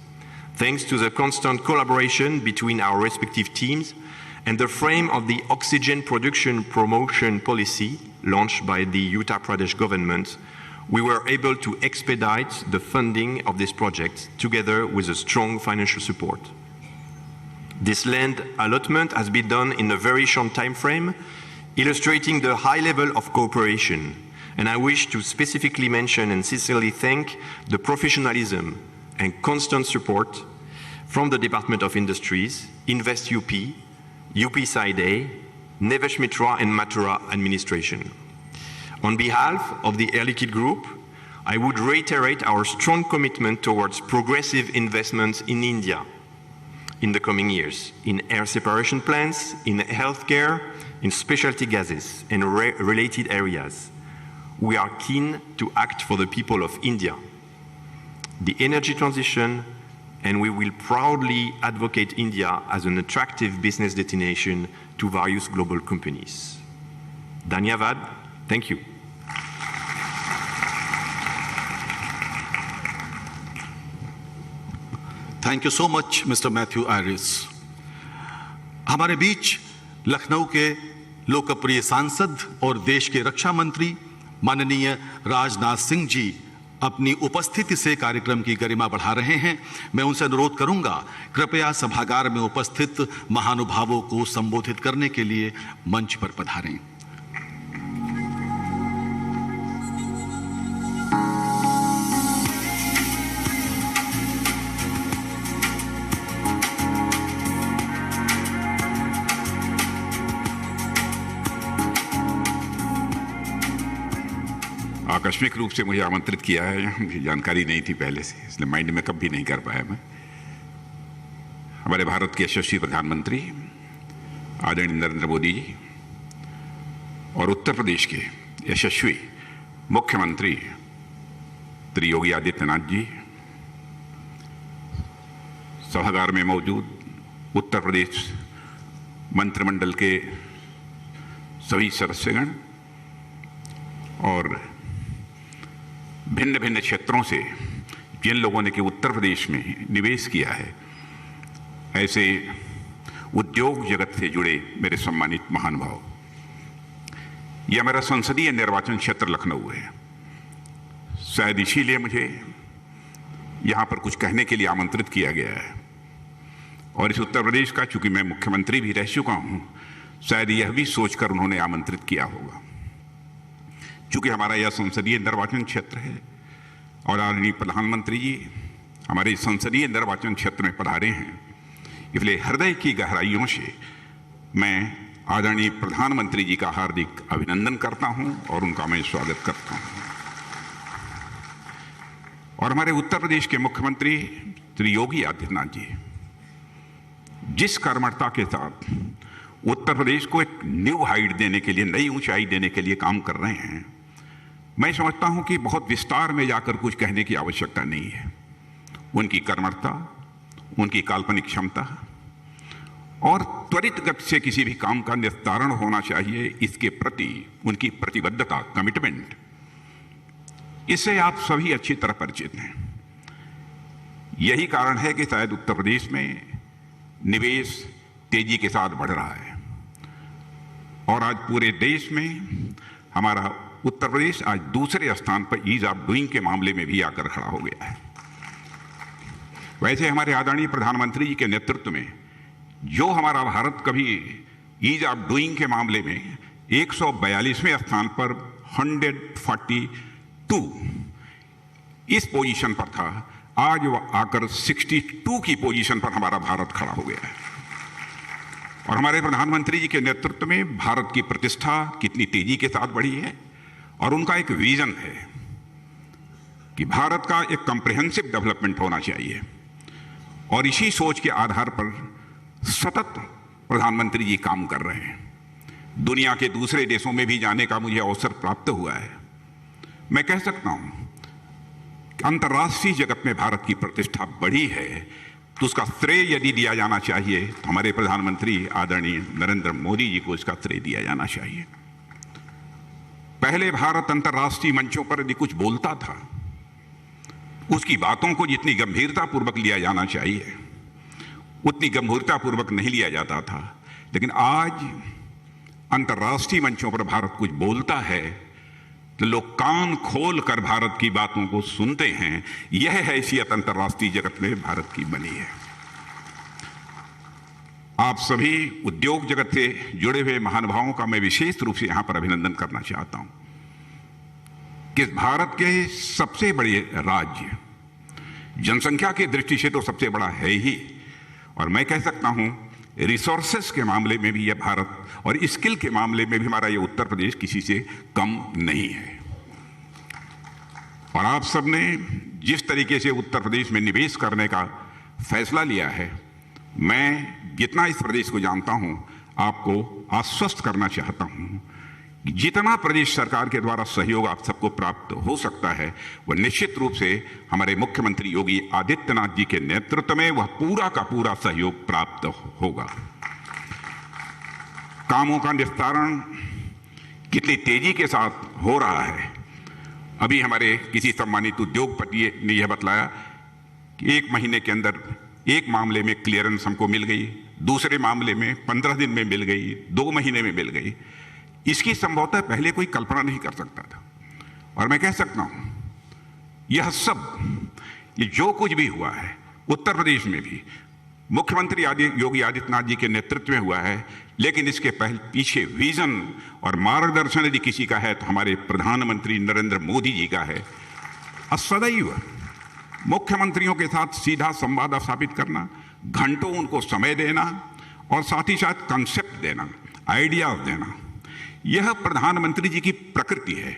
Thanks to the constant collaboration between our respective teams and the frame of the oxygen production promotion policy launched by the Uttar Pradesh government, we were able to expedite the funding of this project together with a strong financial support. This land allotment has been done in a very short time frame, illustrating the high level of cooperation. And I wish to specifically mention and sincerely thank the professionalism and constant support from the Department of Industries, Invest UP, UP Side A, Nevesh Mitra and Mathura administration. On behalf of the Air Liquide Group, I would reiterate our strong commitment towards progressive investments in India in the coming years, in air separation plants, in healthcare, in specialty gases and related areas. We are keen to act for the people of India, the energy transition, and we will proudly advocate India as an attractive business destination to various global companies. Dhanyavad, thank you. Thank you so much mister Matthew iris. हमारे बीच लखनऊ के लोकप्रिय सांसद और देश के रक्षा मंत्री माननीय राजनाथ सिंह जी अपनी उपस्थिति से कार्यक्रम की गरिमा बढ़ा रहे हैं। मैं उनसे अनुरोध करूंगा, कृपया सभागार में उपस्थित महानुभावों को संबोधित करने के लिए मंच पर पधारें। आकस्मिक रूप से मुझे आमंत्रित किया है, मुझे जानकारी नहीं थी पहले से, इसलिए माइंड में कभी नहीं कर पाया मैं। हमारे भारत के यशस्वी प्रधानमंत्री आदरणीय नरेंद्र मोदी जी और उत्तर प्रदेश के यशस्वी मुख्यमंत्री श्री योगी आदित्यनाथ जी, सभागार में मौजूद उत्तर प्रदेश मंत्रिमंडल के सभी सदस्यगण, और भिन्न भिन्न क्षेत्रों से जिन लोगों ने कि उत्तर प्रदेश में निवेश किया है, ऐसे उद्योग जगत से जुड़े मेरे सम्मानित महानुभाव, यह मेरा संसदीय निर्वाचन क्षेत्र लखनऊ है। शायद इसीलिए मुझे यहाँ पर कुछ कहने के लिए आमंत्रित किया गया है। और इस उत्तर प्रदेश का, चूंकि मैं मुख्यमंत्री भी रह चुका हूँ, शायद यह भी सोचकर उन्होंने आमंत्रित किया होगा। चूंकि हमारा यह संसदीय निर्वाचन क्षेत्र है और आदरणीय प्रधानमंत्री जी हमारे संसदीय निर्वाचन क्षेत्र में पधारे हैं, इसलिए हृदय की गहराइयों से मैं आदरणीय प्रधानमंत्री जी का हार्दिक अभिनंदन करता हूं और उनका मैं स्वागत करता हूं। और हमारे उत्तर प्रदेश के मुख्यमंत्री श्री योगी आदित्यनाथ जी जिस कर्मठता के साथ उत्तर प्रदेश को एक न्यू हाइट देने के लिए, नई ऊंचाई देने के लिए काम कर रहे हैं, मैं समझता हूं कि बहुत विस्तार में जाकर कुछ कहने की आवश्यकता नहीं है। उनकी कर्मठता, उनकी काल्पनिक क्षमता और त्वरित गति से किसी भी काम का निस्तारण होना चाहिए, इसके प्रति उनकी प्रतिबद्धता, कमिटमेंट, इससे आप सभी अच्छी तरह परिचित हैं। यही कारण है कि शायद उत्तर प्रदेश में निवेश तेजी के साथ बढ़ रहा है और आज पूरे देश में हमारा उत्तर प्रदेश आज दूसरे स्थान पर ईज ऑफ डूइंग के मामले में भी आकर खड़ा हो गया है। वैसे हमारे आदरणीय प्रधानमंत्री जी के नेतृत्व में जो हमारा भारत कभी ईज ऑफ डूइंग के मामले में 142वें स्थान पर 142 इस पोजीशन पर था, आज वह आकर 62 की पोजीशन पर हमारा भारत खड़ा हो गया है। और हमारे प्रधानमंत्री जी के नेतृत्व में भारत की प्रतिष्ठा कितनी तेजी के साथ बढ़ी है और उनका एक विजन है कि भारत का एक कॉम्प्रिहेंसिव डेवलपमेंट होना चाहिए। और इसी सोच के आधार पर सतत प्रधानमंत्री जी काम कर रहे हैं। दुनिया के दूसरे देशों में भी जाने का मुझे अवसर प्राप्त हुआ है। मैं कह सकता हूं कि अंतर्राष्ट्रीय जगत में भारत की प्रतिष्ठा बढ़ी है, तो उसका श्रेय यदि दिया जाना चाहिए तो हमारे प्रधानमंत्री आदरणीय नरेंद्र मोदी जी को इसका श्रेय दिया जाना चाहिए। पहले भारत अंतर्राष्ट्रीय मंचों पर यदि कुछ बोलता था, उसकी बातों को जितनी गंभीरतापूर्वक लिया जाना चाहिए उतनी गंभीरतापूर्वक नहीं लिया जाता था। लेकिन आज अंतर्राष्ट्रीय मंचों पर भारत कुछ बोलता है तो लोग कान खोल कर भारत की बातों को सुनते हैं। यह हैसियत अंतर्राष्ट्रीय जगत में भारत की बनी है। आप सभी उद्योग जगत से जुड़े हुए महानुभावों का मैं विशेष रूप से यहां पर अभिनंदन करना चाहता हूं कि भारत के सबसे बड़े राज्य, जनसंख्या की दृष्टि से तो सबसे बड़ा है ही, और मैं कह सकता हूं रिसोर्सेस के मामले में भी यह भारत और स्किल के मामले में भी हमारा यह उत्तर प्रदेश किसी से कम नहीं है। और आप सबने जिस तरीके से उत्तर प्रदेश में निवेश करने का फैसला लिया है, मैं जितना इस प्रदेश को जानता हूं आपको आश्वस्त करना चाहता हूं कि जितना प्रदेश सरकार के द्वारा सहयोग आप सबको प्राप्त हो सकता है वह निश्चित रूप से हमारे मुख्यमंत्री योगी आदित्यनाथ जी के नेतृत्व में वह पूरा का पूरा सहयोग प्राप्त होगा। कामों का निस्तारण कितनी तेजी के साथ हो रहा है। अभी हमारे किसी सम्मानित उद्योगपति ने यह बतलाया कि 1 महीने के अंदर एक मामले में क्लियरेंस हमको मिल गई, दूसरे मामले में 15 दिन में मिल गई, 2 महीने में मिल गई। इसकी संभवतः पहले कोई कल्पना नहीं कर सकता था। और मैं कह सकता हूं यह सब, ये जो कुछ भी हुआ है उत्तर प्रदेश में भी मुख्यमंत्री योगी आदित्यनाथ जी के नेतृत्व में हुआ है, लेकिन इसके पीछे विजन और मार्गदर्शन यदि किसी का है तो हमारे प्रधानमंत्री नरेंद्र मोदी जी का है। सदैव मुख्यमंत्रियों के साथ सीधा संवाद स्थापित करना, घंटों उनको समय देना और साथ ही साथ कंसेप्ट देना, आइडियाज देना, यह प्रधानमंत्री जी की प्रकृति है।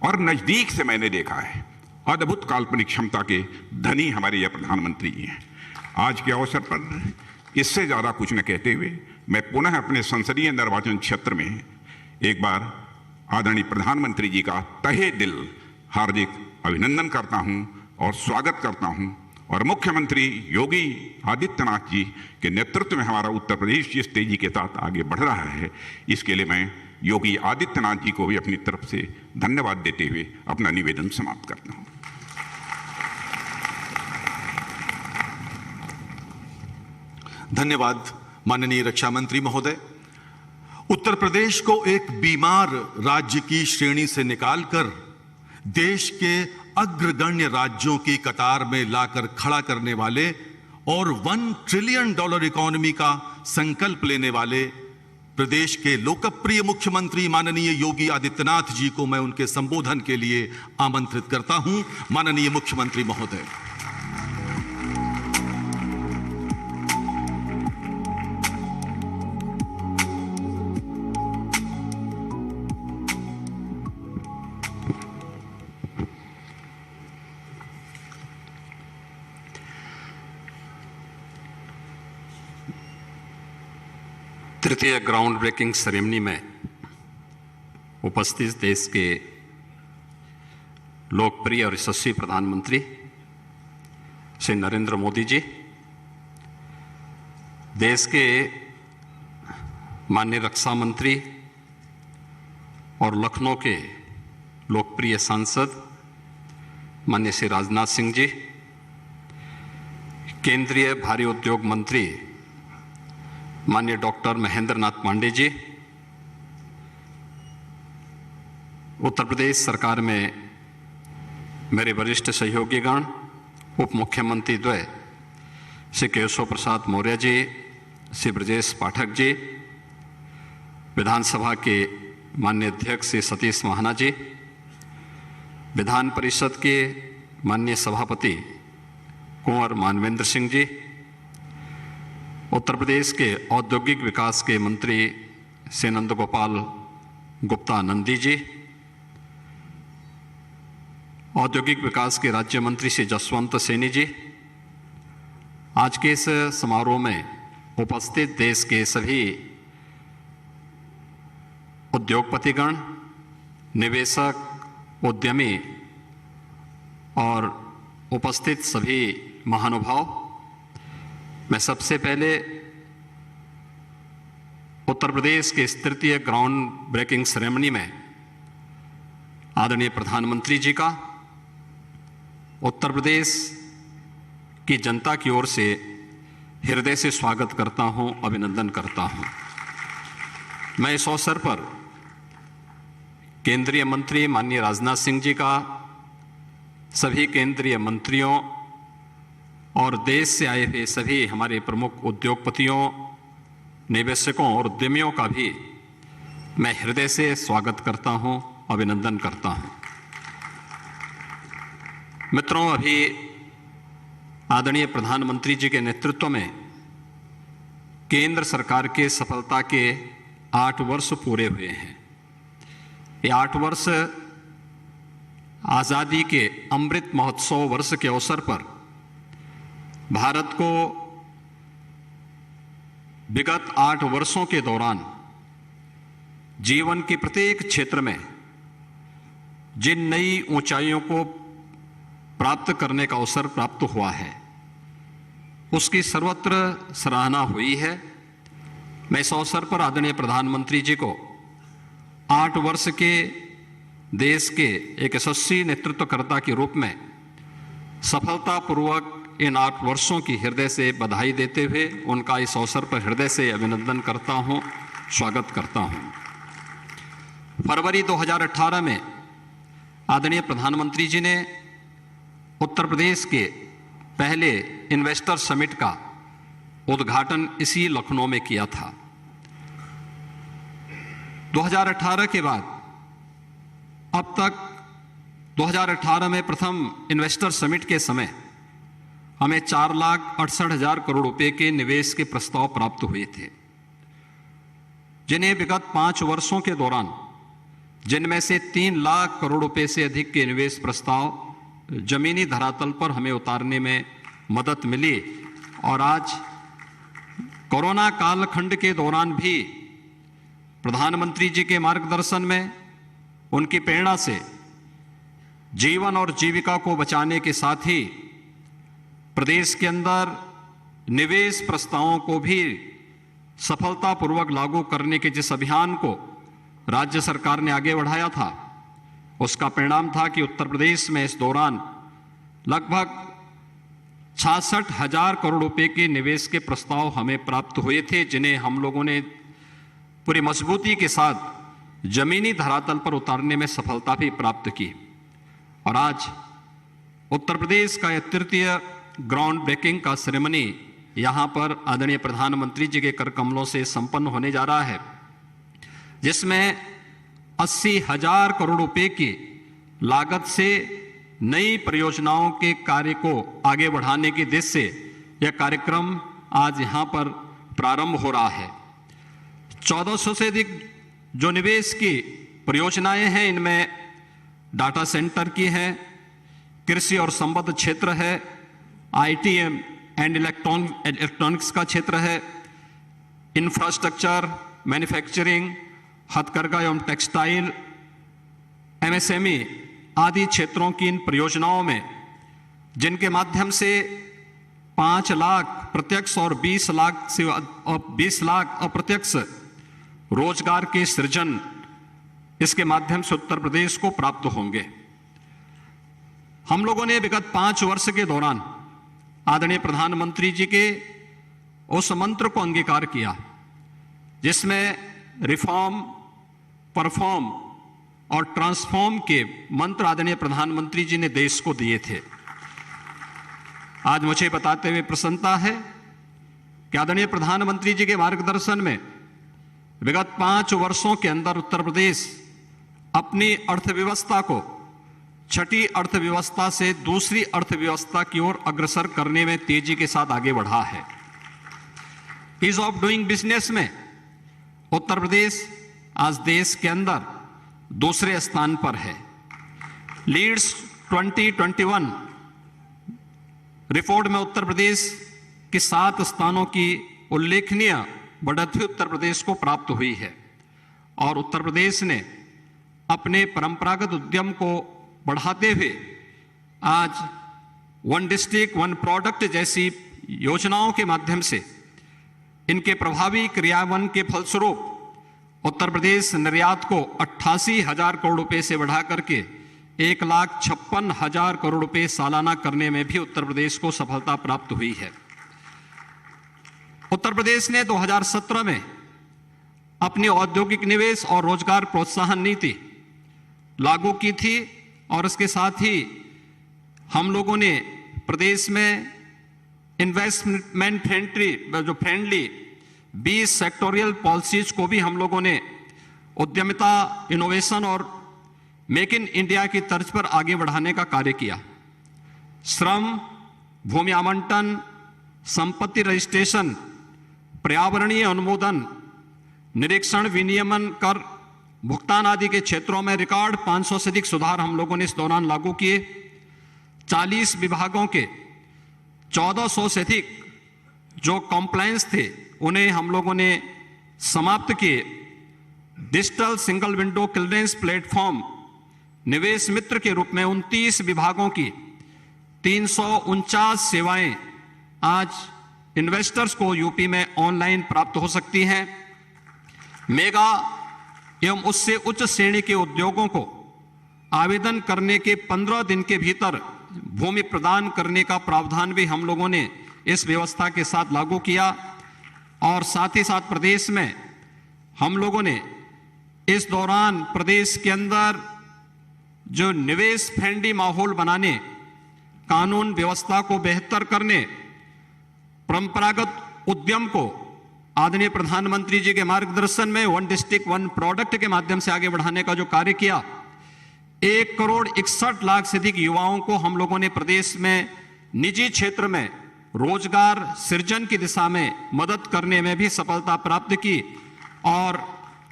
और नजदीक से मैंने देखा है अद्भुत काल्पनिक क्षमता के धनी हमारे यह प्रधानमंत्री जी हैं। आज के अवसर पर इससे ज्यादा कुछ न कहते हुए मैं पुनः अपने संसदीय निर्वाचन क्षेत्र में एक बार आदरणीय प्रधानमंत्री जी का तहे दिल हार्दिक अभिनंदन करता हूं और स्वागत करता हूं और मुख्यमंत्री योगी आदित्यनाथ जी के नेतृत्व में हमारा उत्तर प्रदेश जिस तेजी के साथ आगे बढ़ रहा है, इसके लिए मैं योगी आदित्यनाथ जी को भी अपनी तरफ से धन्यवाद देते हुए अपना निवेदन समाप्त करता हूं। धन्यवाद माननीय रक्षा मंत्री महोदय। उत्तर प्रदेश को एक बीमार राज्य की श्रेणी से निकालकर देश के अग्रगण्य राज्यों की कतार में लाकर खड़ा करने वाले और $1 ट्रिलियन इकोनॉमी का संकल्प लेने वाले प्रदेश के लोकप्रिय मुख्यमंत्री माननीय योगी आदित्यनाथ जी को मैं उनके संबोधन के लिए आमंत्रित करता हूं। माननीय मुख्यमंत्री महोदय। तृतीय ग्राउंड ब्रेकिंग सेरेमनी में उपस्थित देश के लोकप्रिय और यशस्वी प्रधानमंत्री श्री नरेंद्र मोदी जी, देश के माननीय रक्षा मंत्री और लखनऊ के लोकप्रिय सांसद माननीय श्री राजनाथ सिंह जी, केंद्रीय भारी उद्योग मंत्री माननीय डॉक्टर महेंद्र नाथ पांडे जी, उत्तर प्रदेश सरकार में मेरे वरिष्ठ सहयोगीगण, उप मुख्यमंत्री द्वय श्री केशव प्रसाद मौर्य जी, श्री ब्रजेश पाठक जी, विधानसभा के माननीय अध्यक्ष श्री सतीश महाना जी, विधान परिषद के माननीय सभापति कुंवर मानवेंद्र सिंह जी, उत्तर प्रदेश के औद्योगिक विकास के मंत्री श्री नंद गोपाल गुप्ता नंदी जी, औद्योगिक विकास के राज्य मंत्री श्री जसवंत सैनी जी, आज के इस समारोह में उपस्थित देश के सभी उद्योगपतिगण, निवेशक, उद्यमी और उपस्थित सभी महानुभाव, मैं सबसे पहले उत्तर प्रदेश के इस तृतीय ग्राउंड ब्रेकिंग सेरेमनी में आदरणीय प्रधानमंत्री जी का उत्तर प्रदेश की जनता की ओर से हृदय से स्वागत करता हूं, अभिनंदन करता हूं। मैं इस अवसर पर केंद्रीय मंत्री माननीय राजनाथ सिंह जी का, सभी केंद्रीय मंत्रियों और देश से आए हुए सभी हमारे प्रमुख उद्योगपतियों, निवेशकों और उद्यमियों का भी मैं हृदय से स्वागत करता हूं, अभिनंदन करता हूं। मित्रों, अभी आदरणीय प्रधानमंत्री जी के नेतृत्व में केंद्र सरकार के सफलता के 8 वर्ष पूरे हुए हैं। ये 8 वर्ष आज़ादी के अमृत महोत्सव वर्ष के अवसर पर भारत को विगत 8 वर्षों के दौरान जीवन के प्रत्येक क्षेत्र में जिन नई ऊंचाइयों को प्राप्त करने का अवसर प्राप्त हुआ है, उसकी सर्वत्र सराहना हुई है। मैं इस अवसर पर आदरणीय प्रधानमंत्री जी को 8 वर्ष के देश के एक यशस्वी नेतृत्वकर्ता के रूप में सफलतापूर्वक इन 8 वर्षों की हृदय से बधाई देते हुए उनका इस अवसर पर हृदय से अभिनंदन करता हूं, स्वागत करता हूं। फरवरी 2018 में आदरणीय प्रधानमंत्री जी ने उत्तर प्रदेश के पहले इन्वेस्टर समिट का उद्घाटन इसी लखनऊ में किया था। 2018 के बाद अब तक 2018 में प्रथम इन्वेस्टर समिट के समय हमें 4,68,000 करोड़ रुपए के निवेश के प्रस्ताव प्राप्त हुए थे, जिन्हें विगत 5 वर्षों के दौरान जिनमें से 3 लाख करोड़ रुपए से अधिक के निवेश प्रस्ताव जमीनी धरातल पर हमें उतारने में मदद मिली। और आज कोरोना कालखंड के दौरान भी प्रधानमंत्री जी के मार्गदर्शन में, उनकी प्रेरणा से जीवन और जीविका को बचाने के साथ ही प्रदेश के अंदर निवेश प्रस्तावों को भी सफलतापूर्वक लागू करने के जिस अभियान को राज्य सरकार ने आगे बढ़ाया था, उसका परिणाम था कि उत्तर प्रदेश में इस दौरान लगभग 66,000 करोड़ रुपए के निवेश के प्रस्ताव हमें प्राप्त हुए थे, जिन्हें हम लोगों ने पूरी मजबूती के साथ जमीनी धरातल पर उतारने में सफलता भी प्राप्त की। और आज उत्तर प्रदेश का यह तृतीय ग्राउंड ब्रेकिंग का सेरेमनी यहाँ पर आदरणीय प्रधानमंत्री जी के कर कमलों से संपन्न होने जा रहा है, जिसमें 80,000 करोड़ रुपए की लागत से नई परियोजनाओं के कार्य को आगे बढ़ाने की दिशा से यह कार्यक्रम आज यहाँ पर प्रारंभ हो रहा है। 1400 से अधिक जो निवेश की परियोजनाएं हैं, इनमें डाटा सेंटर की है, कृषि और संबद्ध क्षेत्र है, आईटी एंड इलेक्ट्रॉनिक्स का क्षेत्र है, इंफ्रास्ट्रक्चर, मैन्युफैक्चरिंग, हथकरघा एवं टेक्सटाइल, एमएसएमई आदि क्षेत्रों की इन परियोजनाओं में, जिनके माध्यम से 5 लाख प्रत्यक्ष और 20 लाख अप्रत्यक्ष रोजगार के सृजन इसके माध्यम से उत्तर प्रदेश को प्राप्त होंगे। हम लोगों ने विगत 5 वर्ष के दौरान आदरणीय प्रधानमंत्री जी के उस मंत्र को अंगीकार किया, जिसमें रिफॉर्म, परफॉर्म और ट्रांसफॉर्म के मंत्र आदरणीय प्रधानमंत्री जी ने देश को दिए थे। आज मुझे बताते हुए प्रसन्नता है कि आदरणीय प्रधानमंत्री जी के मार्गदर्शन में विगत 5 वर्षों के अंदर उत्तर प्रदेश अपनी अर्थव्यवस्था को छठी अर्थव्यवस्था से दूसरी अर्थव्यवस्था की ओर अग्रसर करने में तेजी के साथ आगे बढ़ा है। ईज ऑफ डूइंग बिजनेस में उत्तर प्रदेश आज देश के अंदर दूसरे स्थान पर है। लीड्स 2021 रिपोर्ट में उत्तर प्रदेश के 7 स्थानों की उल्लेखनीय बढ़त उत्तर प्रदेश को प्राप्त हुई है। और उत्तर प्रदेश ने अपने परंपरागत उद्यम को बढ़ाते हुए आज वन डिस्ट्रिक्ट वन प्रोडक्ट जैसी योजनाओं के माध्यम से इनके प्रभावी क्रियान्वयन के फलस्वरूप उत्तर प्रदेश निर्यात को 88,000 करोड़ रुपए से बढ़ा करके 1,56,000 करोड़ रुपए सालाना करने में भी उत्तर प्रदेश को सफलता प्राप्त हुई है। उत्तर प्रदेश ने 2017 में अपनी औद्योगिक निवेश और रोजगार प्रोत्साहन नीति लागू की थी, और इसके साथ ही हम लोगों ने प्रदेश में इन्वेस्टमेंट फ्रेंडली 20 सेक्टोरियल पॉलिसीज को भी हम लोगों ने उद्यमिता, इनोवेशन और मेक इन इंडिया की तर्ज पर आगे बढ़ाने का कार्य किया। श्रम, भूमि आवंटन, संपत्ति रजिस्ट्रेशन, पर्यावरणीय अनुमोदन, निरीक्षण, विनियमन, कर भुगतान आदि के क्षेत्रों में रिकॉर्ड 500 से अधिक सुधार हम लोगों ने इस दौरान लागू किए। 40 विभागों के 1400 से अधिक जो कॉम्प्लायंस थे, उन्हें हम लोगों ने समाप्त किए। Digital single window clearance platform निवेश मित्र के रूप में 29 विभागों की 349 सेवाएं आज इन्वेस्टर्स को यूपी में ऑनलाइन प्राप्त हो सकती हैं। मेगा एवं उससे उच्च श्रेणी के उद्योगों को आवेदन करने के 15 दिन के भीतर भूमि प्रदान करने का प्रावधान भी हम लोगों ने इस व्यवस्था के साथ लागू किया। और साथ ही साथ प्रदेश में हम लोगों ने इस दौरान प्रदेश के अंदर जो निवेश फ्रेंडली माहौल बनाने, कानून व्यवस्था को बेहतर करने, परंपरागत उद्यम को आदरणीय प्रधानमंत्री जी के मार्गदर्शन में वन डिस्ट्रिक्ट वन प्रोडक्ट के माध्यम से आगे बढ़ाने का जो कार्य किया, 1,61,00,000 से अधिक युवाओं को हम लोगों ने प्रदेश में निजी क्षेत्र में रोजगार सृजन की दिशा में मदद करने में भी सफलता प्राप्त की। और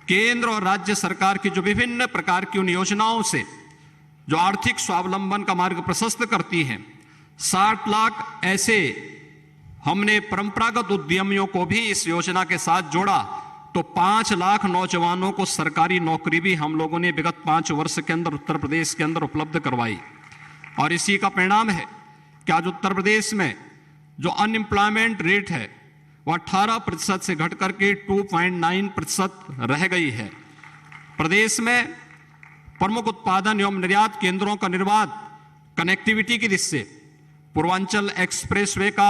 केंद्र और राज्य सरकार की जो विभिन्न प्रकार की उन योजनाओं से जो आर्थिक स्वावलंबन का मार्ग प्रशस्त करती हैं, 60 लाख ऐसे हमने परंपरागत उद्यमियों को भी इस योजना के साथ जोड़ा, तो 5 लाख नौजवानों को सरकारी नौकरी भी हम लोगों ने विगत 5 वर्ष के अंदर उत्तर प्रदेश के अंदर उपलब्ध करवाई। और इसी का परिणाम है कि आज उत्तर प्रदेश में जो अनएम्प्लॉयमेंट रेट है वह 18% से घट करके 2.9% रह गई है। प्रदेश में प्रमुख उत्पादन एवं निर्यात केंद्रों का निर्माण कनेक्टिविटी की दृष्टि से पूर्वांचल एक्सप्रेसवे का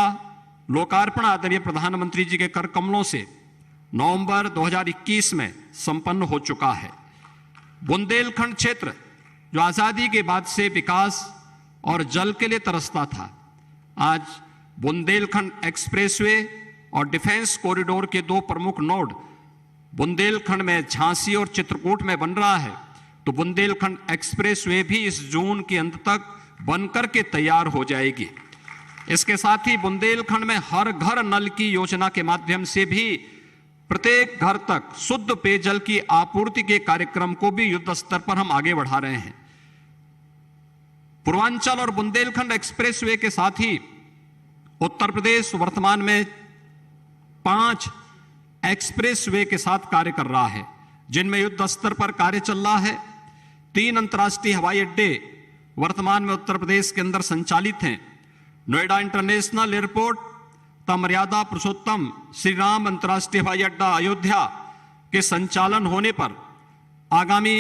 लोकार्पण आदरणीय प्रधानमंत्री जी के कर कमलों से नवंबर 2021 में संपन्न हो चुका है। बुंदेलखंड क्षेत्र जो आजादी के बाद से विकास और जल के लिए तरसता था, आज बुंदेलखंड एक्सप्रेसवे और डिफेंस कॉरिडोर के दो प्रमुख नोड बुंदेलखंड में झांसी और चित्रकूट में बन रहा है, तो बुंदेलखंड एक्सप्रेसवे भी इस जून के अंत तक बनकर के तैयार हो जाएगी। इसके साथ ही बुंदेलखंड में हर घर नल की योजना के माध्यम से भी प्रत्येक घर तक शुद्ध पेयजल की आपूर्ति के कार्यक्रम को भी युद्ध स्तर पर हम आगे बढ़ा रहे हैं। पूर्वांचल और बुंदेलखंड एक्सप्रेसवे के साथ ही उत्तर प्रदेश वर्तमान में 5 एक्सप्रेसवे के साथ कार्य कर रहा है, जिनमें युद्ध स्तर पर कार्य चल रहा है। 3 अंतर्राष्ट्रीय हवाई अड्डे वर्तमान में उत्तर प्रदेश के अंदर संचालित हैं। नोएडा इंटरनेशनल एयरपोर्ट तथा मर्यादा पुरुषोत्तम श्री राम अंतर्राष्ट्रीय हवाई अड्डा अयोध्या के संचालन होने पर आगामी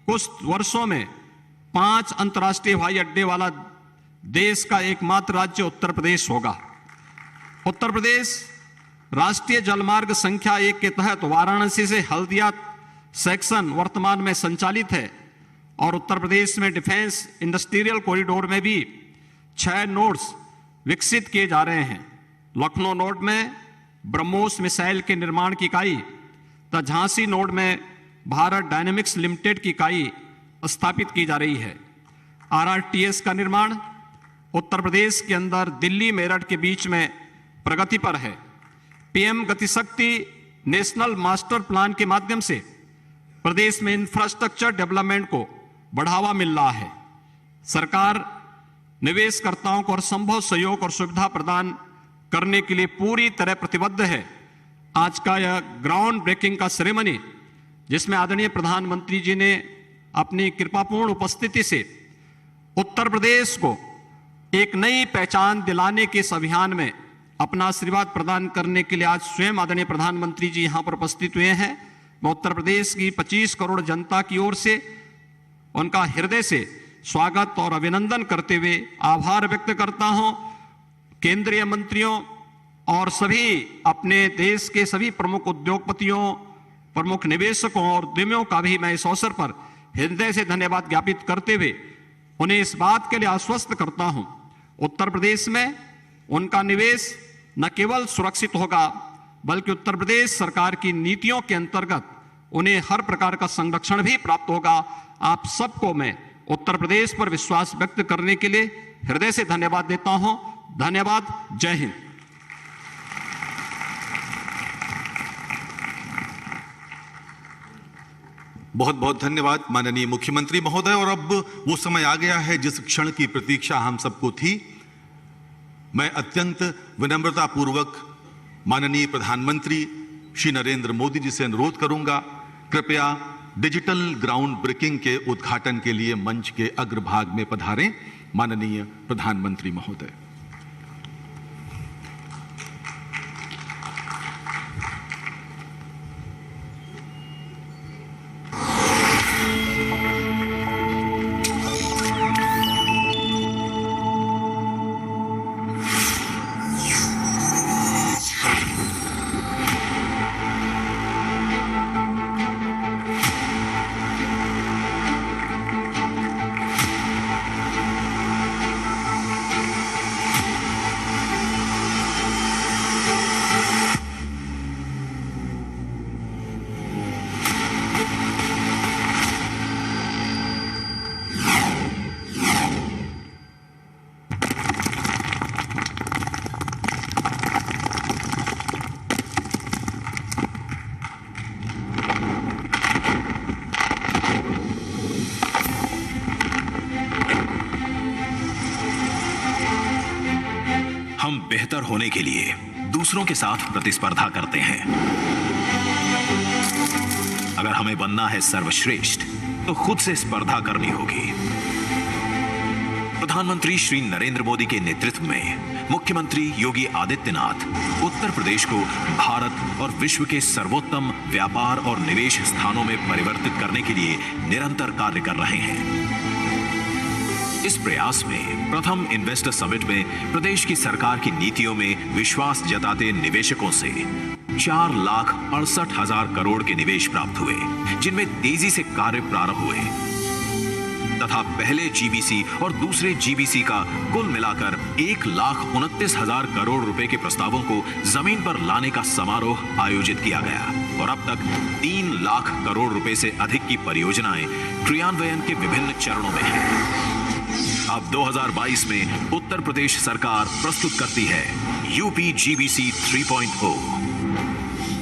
कुछ वर्षों में 5 अंतर्राष्ट्रीय हवाई अड्डे वाला देश का एकमात्र राज्य उत्तर प्रदेश होगा। उत्तर प्रदेश राष्ट्रीय जलमार्ग संख्या 1 के तहत वाराणसी से हल्दिया सेक्शन वर्तमान में संचालित है और उत्तर प्रदेश में डिफेंस इंडस्ट्रियल कॉरिडोर में भी 6 नोड्स विकसित किए जा रहे हैं। लखनऊ नोड में ब्रह्मोस मिसाइल के निर्माण की इकाई तथा झांसी नोड में भारत डायनेमिक्स लिमिटेड की इकाई स्थापित की जा रही है। RRTS का निर्माण उत्तर प्रदेश के अंदर दिल्ली मेरठ के बीच में प्रगति पर है। PM Gatishakti national master plan के माध्यम से प्रदेश में इंफ्रास्ट्रक्चर डेवलपमेंट को बढ़ावा मिल रहा है। सरकार निवेशकर्ताओं को हर संभव सहयोग और सुविधा प्रदान करने के लिए पूरी तरह प्रतिबद्ध है। आज का यह ग्राउंड ब्रेकिंग का सेरेमनी, जिसमें आदरणीय प्रधानमंत्री जी ने अपनी कृपापूर्ण उपस्थिति से उत्तर प्रदेश को एक नई पहचान दिलाने के इस अभियान में अपना आशीर्वाद प्रदान करने के लिए आज स्वयं आदरणीय प्रधानमंत्री जी यहां पर उपस्थित हुए हैं। मैं उत्तर प्रदेश की 25 करोड़ जनता की ओर से उनका हृदय से स्वागत और अभिनंदन करते हुए आभार व्यक्त करता हूं। केंद्रीय मंत्रियों और सभी अपने देश के सभी प्रमुख उद्योगपतियों, प्रमुख निवेशकों और उद्यमियों का भी मैं इस अवसर पर हृदय से धन्यवाद ज्ञापित करते हुए उन्हें इस बात के लिए आश्वस्त करता हूं, उत्तर प्रदेश में उनका निवेश न केवल सुरक्षित होगा बल्कि उत्तर प्रदेश सरकार की नीतियों के अंतर्गत उन्हें हर प्रकार का संरक्षण भी प्राप्त होगा। आप सबको मैं उत्तर प्रदेश पर विश्वास व्यक्त करने के लिए हृदय से धन्यवाद देता हूं। धन्यवाद। जय हिंद। बहुत बहुत धन्यवाद माननीय मुख्यमंत्री महोदय। और अब वो समय आ गया है जिस क्षण की प्रतीक्षा हम सबको थी। मैं अत्यंत विनम्रता पूर्वक माननीय प्रधानमंत्री श्री नरेंद्र मोदी जी से अनुरोध करूंगा, कृपया डिजिटल ग्राउंड ब्रेकिंग के उद्घाटन के लिए मंच के अग्रभाग में पधारें। माननीय प्रधानमंत्री महोदय। हम बेहतर होने के लिए दूसरों के साथ प्रतिस्पर्धा करते हैं। अगर हमें बनना है सर्वश्रेष्ठ तो खुद से स्पर्धा करनी होगी। प्रधानमंत्री श्री नरेंद्र मोदी के नेतृत्व में मुख्यमंत्री योगी आदित्यनाथ उत्तर प्रदेश को भारत और विश्व के सर्वोत्तम व्यापार और निवेश स्थानों में परिवर्तित करने के लिए निरंतर कार्य कर रहे हैं। इस प्रयास में प्रथम इन्वेस्टर समिट में प्रदेश की सरकार की नीतियों में विश्वास जताते निवेशकों से 4,68,000 करोड़ के निवेश प्राप्त हुए, जिनमें तेजी से कार्य प्रारंभ हुए तथा पहले जीबीसी और दूसरे जीबीसी का कुल मिलाकर 1,29,000 करोड़ रुपए के प्रस्तावों को जमीन पर लाने का समारोह आयोजित किया गया और अब तक 3 लाख करोड़ रुपए से अधिक की परियोजनाएं क्रियान्वयन के विभिन्न चरणों में हैं। अब 2022 में उत्तर प्रदेश सरकार प्रस्तुत करती है यूपी जीबीसी 3.0।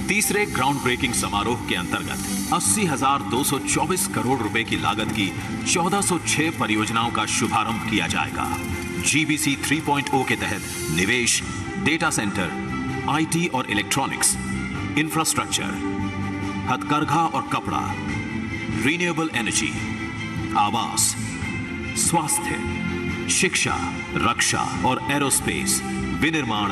तीसरे ग्राउंड ब्रेकिंग समारोह के अंतर्गत 80,224 करोड़ रुपए की लागत की 1406 परियोजनाओं का शुभारंभ किया जाएगा। जीबीसी 3.0 के तहत निवेश, डेटा सेंटर, आईटी और इलेक्ट्रॉनिक्स, इंफ्रास्ट्रक्चर, हथकरघा और कपड़ा, रिन्यूएबल एनर्जी, आवास, स्वास्थ्य, शिक्षा, रक्षा और एरोस्पेस, विनिर्माण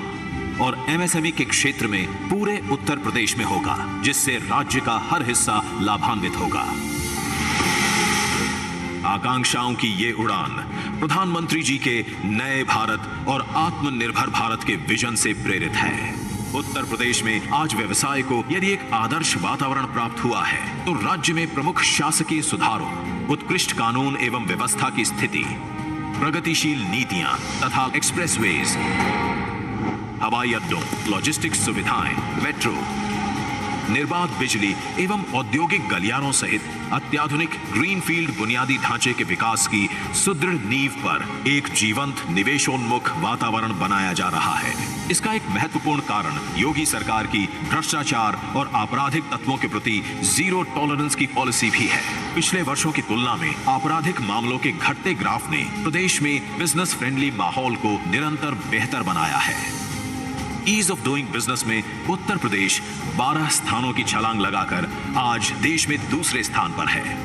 और एमएसएमई के क्षेत्र में पूरे उत्तर प्रदेश में होगा, जिससे राज्य का हर हिस्सा लाभान्वित होगा। आकांक्षाओं की ये उड़ान प्रधानमंत्री जी के नए भारत और आत्मनिर्भर भारत के विजन से प्रेरित है। उत्तर प्रदेश में आज व्यवसाय को यदि एक आदर्श वातावरण प्राप्त हुआ है, तो राज्य में प्रमुख शासकीय सुधारों, उत्कृष्ट कानून एवं व्यवस्था की स्थिति, प्रगतिशील नीतियां तथा एक्सप्रेसवेज, हवाई अड्डों, लॉजिस्टिक्स सुविधाएं, मेट्रो, निर्बाध बिजली एवं औद्योगिक गलियारों सहित अत्याधुनिक ग्रीनफील्ड बुनियादी ढांचे के विकास की सुदृढ़ नींव पर एक जीवंत निवेशोन्मुख वातावरण बनाया जा रहा है। इसका एक महत्वपूर्ण कारण योगी सरकार की भ्रष्टाचार और आपराधिक तत्वों के प्रति जीरो टॉलरेंस की पॉलिसी भी है। पिछले वर्षों की तुलना में आपराधिक मामलों के घटते ग्राफ ने प्रदेश में बिजनेस फ्रेंडली माहौल को निरंतर बेहतर बनाया है। ईज ऑफ डूइंग बिजनेस में उत्तर प्रदेश 12 स्थानों की छलांग लगाकर आज देश में दूसरे स्थान पर है।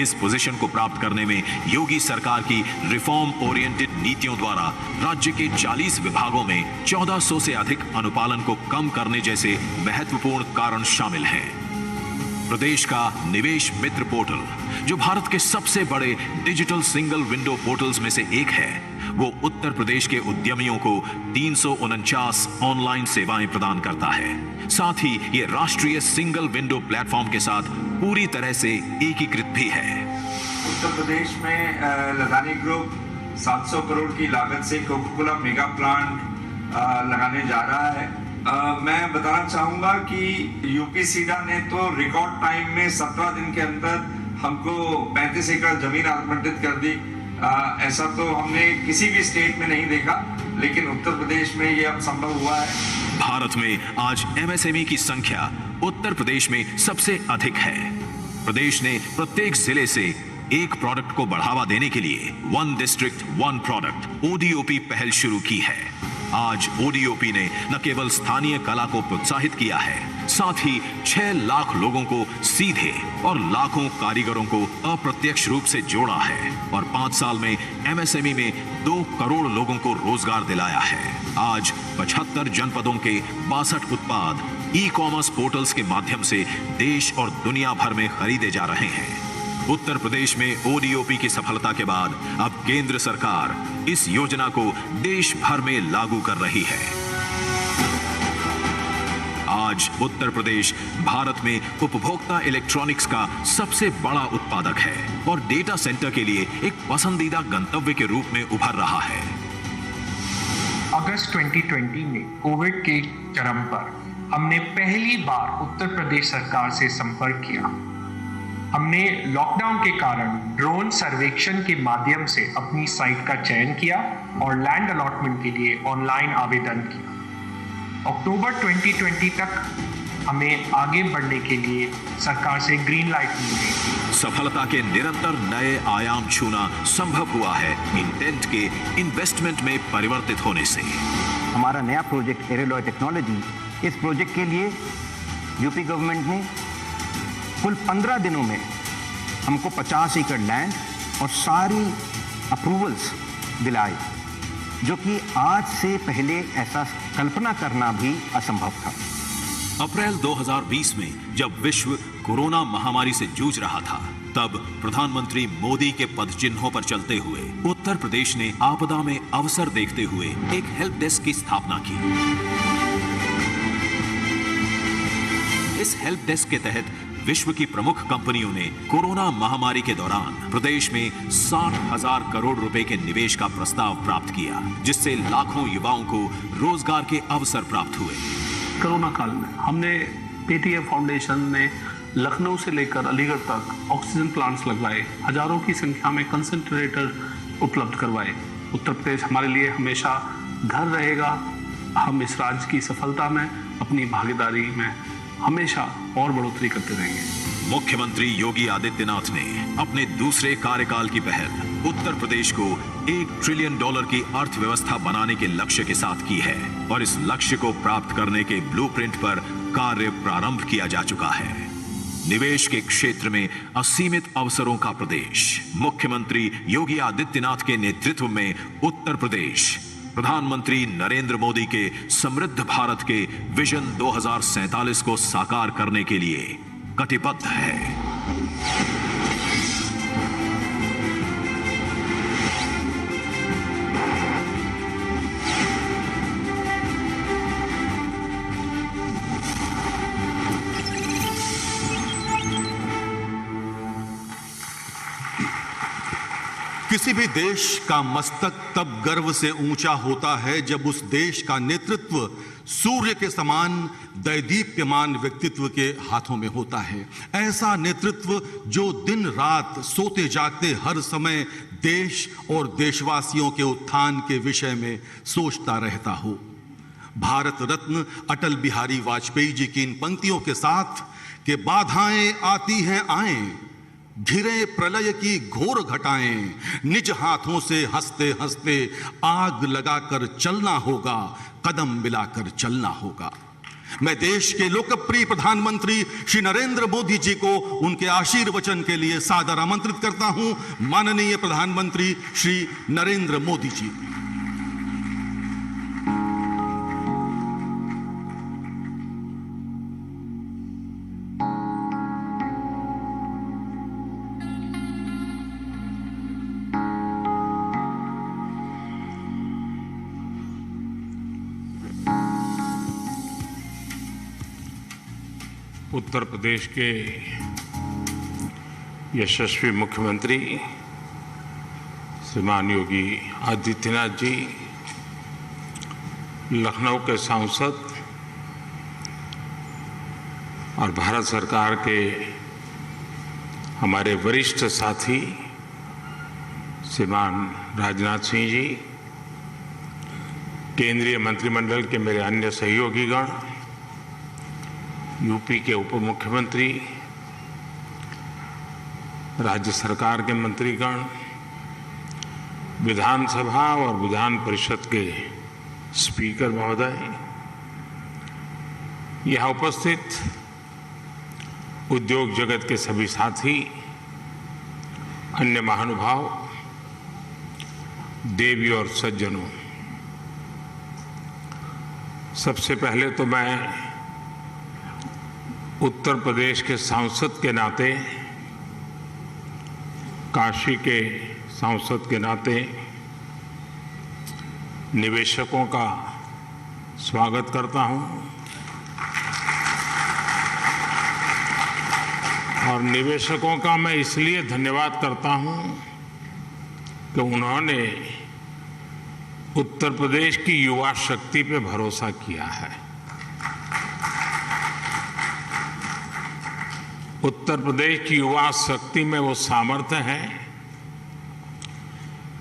इस पोजीशन को प्राप्त करने में योगी सरकार की रिफॉर्म ओरिएंटेड नीतियों द्वारा राज्य के 40 विभागों में 1400 से अधिक अनुपालन को कम करने जैसे महत्वपूर्ण कारण शामिल हैं। प्रदेश का निवेश मित्र पोर्टल, जो भारत के सबसे बड़े डिजिटल सिंगल विंडो पोर्टल्स में से एक है, वो उत्तर प्रदेश के उद्यमियों को 349 ऑनलाइन सेवाएं प्रदान करता है। साथ ही ये राष्ट्रीय सिंगल विंडो प्लेटफॉर्म के साथ पूरी तरह से एकीकृत भी है। उत्तर प्रदेश में लदानी ग्रुप 700 करोड़ की लागत से कोका कोला मेगा प्लांट लगाने जा रहा है। मैं बताना चाहूंगा कि यूपी सीडा ने तो रिकॉर्ड टाइम में 17 दिन के अंदर हमको 35 एकड़ जमीन आवंटित कर दी। ऐसा तो हमने किसी भी स्टेट में नहीं देखा, लेकिन उत्तर प्रदेश में ये अब संभव हुआ है। भारत में आज एमएसएमई की संख्या उत्तर प्रदेश में सबसे अधिक है। प्रदेश ने प्रत्येक जिले से एक प्रोडक्ट को बढ़ावा देने के लिए one district one product ODOP पहल शुरू की है। आज ODOP ने न केवल स्थानीय कला को प्रोत्साहित किया है, साथ ही 6 लाख लोगों को सीधे और लाखों कारीगरों को अप्रत्यक्ष रूप से जोड़ा है और 5 साल में एमएसएमई में 2 करोड़ लोगों को रोजगार दिलाया है। आज 75 जनपदों के 62 उत्पाद ई-कॉमर्स पोर्टल्स के माध्यम से देश और दुनिया भर में खरीदे जा रहे हैं। उत्तर प्रदेश में ODOP की सफलता के बाद अब केंद्र सरकार इस योजना को देश भर में लागू कर रही है। आज उत्तर प्रदेश भारत में उपभोक्ता इलेक्ट्रॉनिक्स का सबसे बड़ा उत्पादक है और डेटा सेंटर के लिए एक पसंदीदा गंतव्य के रूप में उभर रहा है। अगस्त 2020 में कोविड के चरम पर हमने पहली बार उत्तर प्रदेश सरकार से संपर्क किया। हमने लॉकडाउन के कारण ड्रोन सर्वेक्षण के माध्यम से अपनी साइट का चयन किया और लैंड अलॉटमेंट के लिए ऑनलाइन आवेदन किया। अक्टूबर 2020 तक हमें आगे बढ़ने के लिए सरकार से ग्रीन लाइट मिल गई। सफलता के निरंतर नए आयाम छूना संभव हुआ है इंटेंट के इन्वेस्टमेंट में परिवर्तित होने से। हमारा नया प्रोजेक्ट एरेलॉय टेक्नोलॉजी, इस प्रोजेक्ट के लिए यूपी गवर्नमेंट ने कुल 15 दिनों में हमको 50 एकड़ लैंड और सारी अप्रूवल्स दिलाई। जो कि आज से पहले ऐसा कल्पना करना भी असंभव था। अप्रैल 2020 में जब विश्व कोरोना महामारी से जूझ रहा था, तब प्रधानमंत्री मोदी के पद चिन्हों पर चलते हुए उत्तर प्रदेश ने आपदा में अवसर देखते हुए एक हेल्प डेस्क की स्थापना की। इस हेल्प डेस्क के तहत विश्व की प्रमुख कंपनियों ने कोरोना महामारी के दौरान प्रदेश में 60,000 करोड़ रुपए के निवेश का प्रस्ताव प्राप्त किया, जिससे लाखों युवाओं को रोजगार के अवसर प्राप्त हुए। कोरोना काल में हमने पेटीएम फाउंडेशन ने लखनऊ से लेकर अलीगढ़ तक ऑक्सीजन प्लांट्स लगवाए, हजारों की संख्या में कंसंट्रेटर उपलब्ध करवाए। उत्तर प्रदेश हमारे लिए हमेशा घर रहेगा। हम इस राज्य की सफलता में अपनी भागीदारी में हमेशा और बढ़ोतरी करते रहेंगे। मुख्यमंत्री योगी आदित्यनाथ ने अपने दूसरे कार्यकाल की पहल उत्तर प्रदेश को $1 ट्रिलियन की अर्थव्यवस्था बनाने के लक्ष्य के साथ की है और इस लक्ष्य को प्राप्त करने के ब्लूप्रिंट पर कार्य प्रारंभ किया जा चुका है। निवेश के क्षेत्र में असीमित अवसरों का प्रदेश। मुख्यमंत्री योगी आदित्यनाथ के नेतृत्व में उत्तर प्रदेश प्रधानमंत्री नरेंद्र मोदी के समृद्ध भारत के विजन 2047 को साकार करने के लिए कटिबद्ध है। किसी भी देश का मस्तक तब गर्व से ऊंचा होता है जब उस देश का नेतृत्व सूर्य के समान दैदीप्यमान व्यक्तित्व के हाथों में होता है। ऐसा नेतृत्व जो दिन रात सोते जागते हर समय देश और देशवासियों के उत्थान के विषय में सोचता रहता हो। भारत रत्न अटल बिहारी वाजपेयी जी की इन पंक्तियों के साथ कि बाधाएं आती हैं आएं, घिरे प्रलय की घोर घटाएं, निज हाथों से हंसते हंसते आग लगाकर चलना होगा, कदम मिलाकर चलना होगा। मैं देश के लोकप्रिय प्रधानमंत्री श्री नरेंद्र मोदी जी को उनके आशीर्वचन के लिए सादर आमंत्रित करता हूं। माननीय प्रधानमंत्री श्री नरेंद्र मोदी जी। उत्तर प्रदेश के यशस्वी मुख्यमंत्री श्रीमान योगी आदित्यनाथ जी, लखनऊ के सांसद और भारत सरकार के हमारे वरिष्ठ साथी श्रीमान राजनाथ सिंह जी, केंद्रीय मंत्रिमंडल के मेरे अन्य सहयोगीगण, यूपी के उप मुख्यमंत्री, राज्य सरकार के मंत्रीगण, विधानसभा और विधान परिषद के स्पीकर महोदय, यहाँ उपस्थित उद्योग जगत के सभी साथी, अन्य महानुभाव, देवी और सज्जनों, सबसे पहले तो मैं उत्तर प्रदेश के सांसद के नाते, काशी के सांसद के नाते निवेशकों का स्वागत करता हूं और निवेशकों का मैं इसलिए धन्यवाद करता हूं कि उन्होंने उत्तर प्रदेश की युवा शक्ति पे भरोसा किया है। उत्तर प्रदेश की युवा शक्ति में वो सामर्थ्य है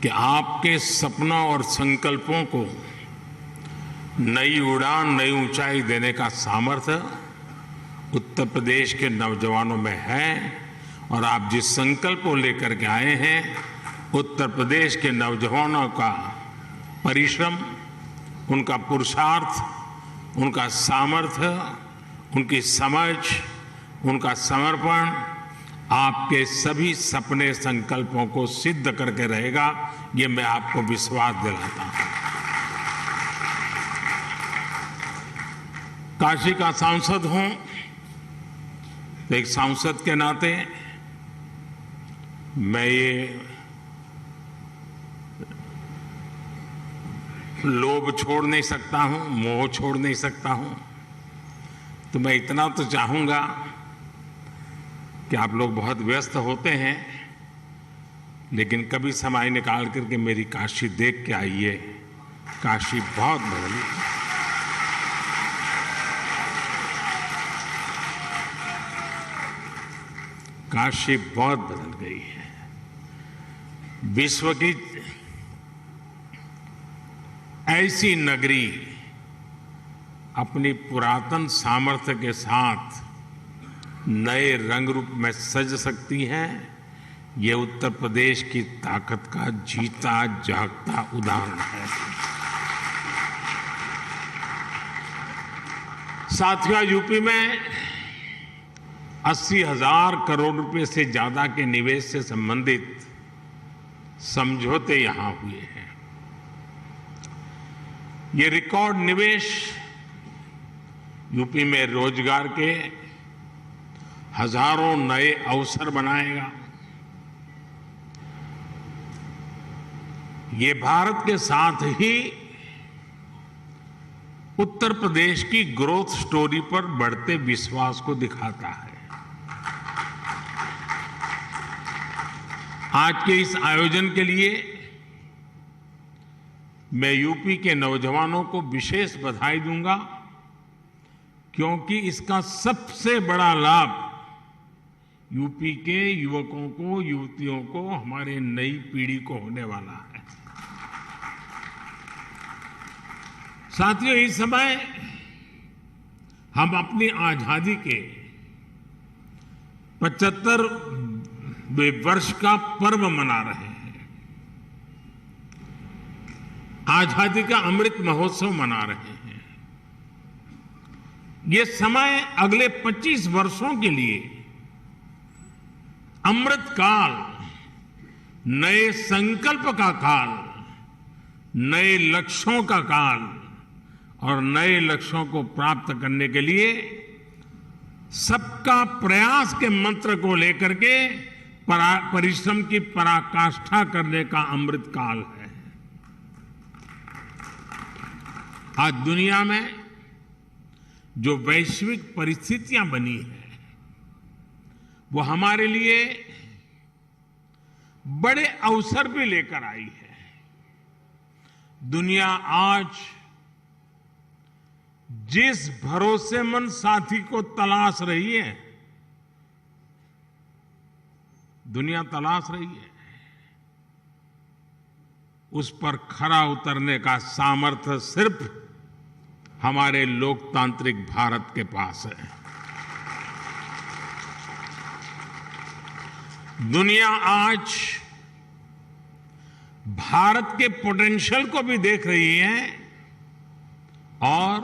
कि आपके सपनों और संकल्पों को नई उड़ान, नई ऊंचाई देने का सामर्थ्य उत्तर प्रदेश के नौजवानों में है। और आप जिस संकल्प को लेकर के आए हैं, उत्तर प्रदेश के नौजवानों का परिश्रम, उनका पुरुषार्थ, उनका सामर्थ्य, उनकी समझ, उनका समर्पण आपके सभी सपने संकल्पों को सिद्ध करके रहेगा, ये मैं आपको विश्वास दिलाता हूं। काशी का सांसद हूं तो एक सांसद के नाते मैं ये लोभ छोड़ नहीं सकता हूं, मोह छोड़ नहीं सकता हूं। तो मैं इतना तो चाहूंगा कि आप लोग बहुत व्यस्त होते हैं, लेकिन कभी समय निकाल करके मेरी काशी देख के आइए। काशी बहुत बदली। काशी बहुत बदल गई है। विश्व की ऐसी नगरी अपनी पुरातन सामर्थ्य के साथ नए रंग रूप में सज सकती है। ये उत्तर प्रदेश की ताकत का जीता जागता उदाहरण है। साथियों, यूपी में 80,000 करोड़ रुपए से ज्यादा के निवेश से संबंधित समझौते यहां हुए हैं। ये रिकॉर्ड निवेश यूपी में रोजगार के हजारों नए अवसर बनाएगा। ये भारत के साथ ही उत्तर प्रदेश की ग्रोथ स्टोरी पर बढ़ते विश्वास को दिखाता है। आज के इस आयोजन के लिए मैं यूपी के नौजवानों को विशेष बधाई दूंगा, क्योंकि इसका सबसे बड़ा लाभ यूपी के युवकों को, युवतियों को, हमारे नई पीढ़ी को होने वाला है। साथियों, इस समय हम अपनी आजादी के 75वें वर्ष का पर्व मना रहे हैं। आजादी का अमृत महोत्सव मना रहे हैं। ये समय अगले 25 वर्षों के लिए अमृत काल, नए संकल्प का काल, नए लक्ष्यों का काल और नए लक्ष्यों को प्राप्त करने के लिए सबका प्रयास के मंत्र को लेकर के परिश्रम की पराकाष्ठा करने का अमृत काल है। आज दुनिया में जो वैश्विक परिस्थितियां बनी हैं, वो हमारे लिए बड़े अवसर भी लेकर आई है। दुनिया आज जिस भरोसेमंद साथी को तलाश रही है, दुनिया तलाश रही है, उस पर खरा उतरने का सामर्थ्य सिर्फ हमारे लोकतांत्रिक भारत के पास है। दुनिया आज भारत के पोटेंशियल को भी देख रही है और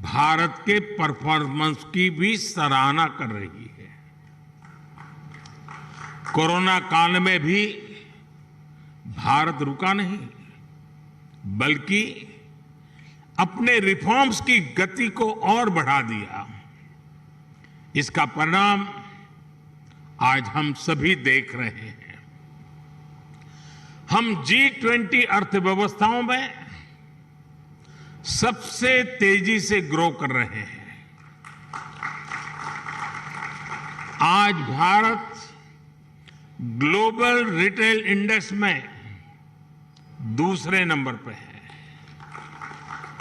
भारत के परफॉर्मेंस की भी सराहना कर रही है। कोरोना काल में भी भारत रुका नहीं, बल्कि अपने रिफॉर्म्स की गति को और बढ़ा दिया। इसका परिणाम आज हम सभी देख रहे हैं। हम G20 अर्थव्यवस्थाओं में सबसे तेजी से ग्रो कर रहे हैं। आज भारत ग्लोबल रिटेल इंडेक्स में दूसरे नंबर पर है।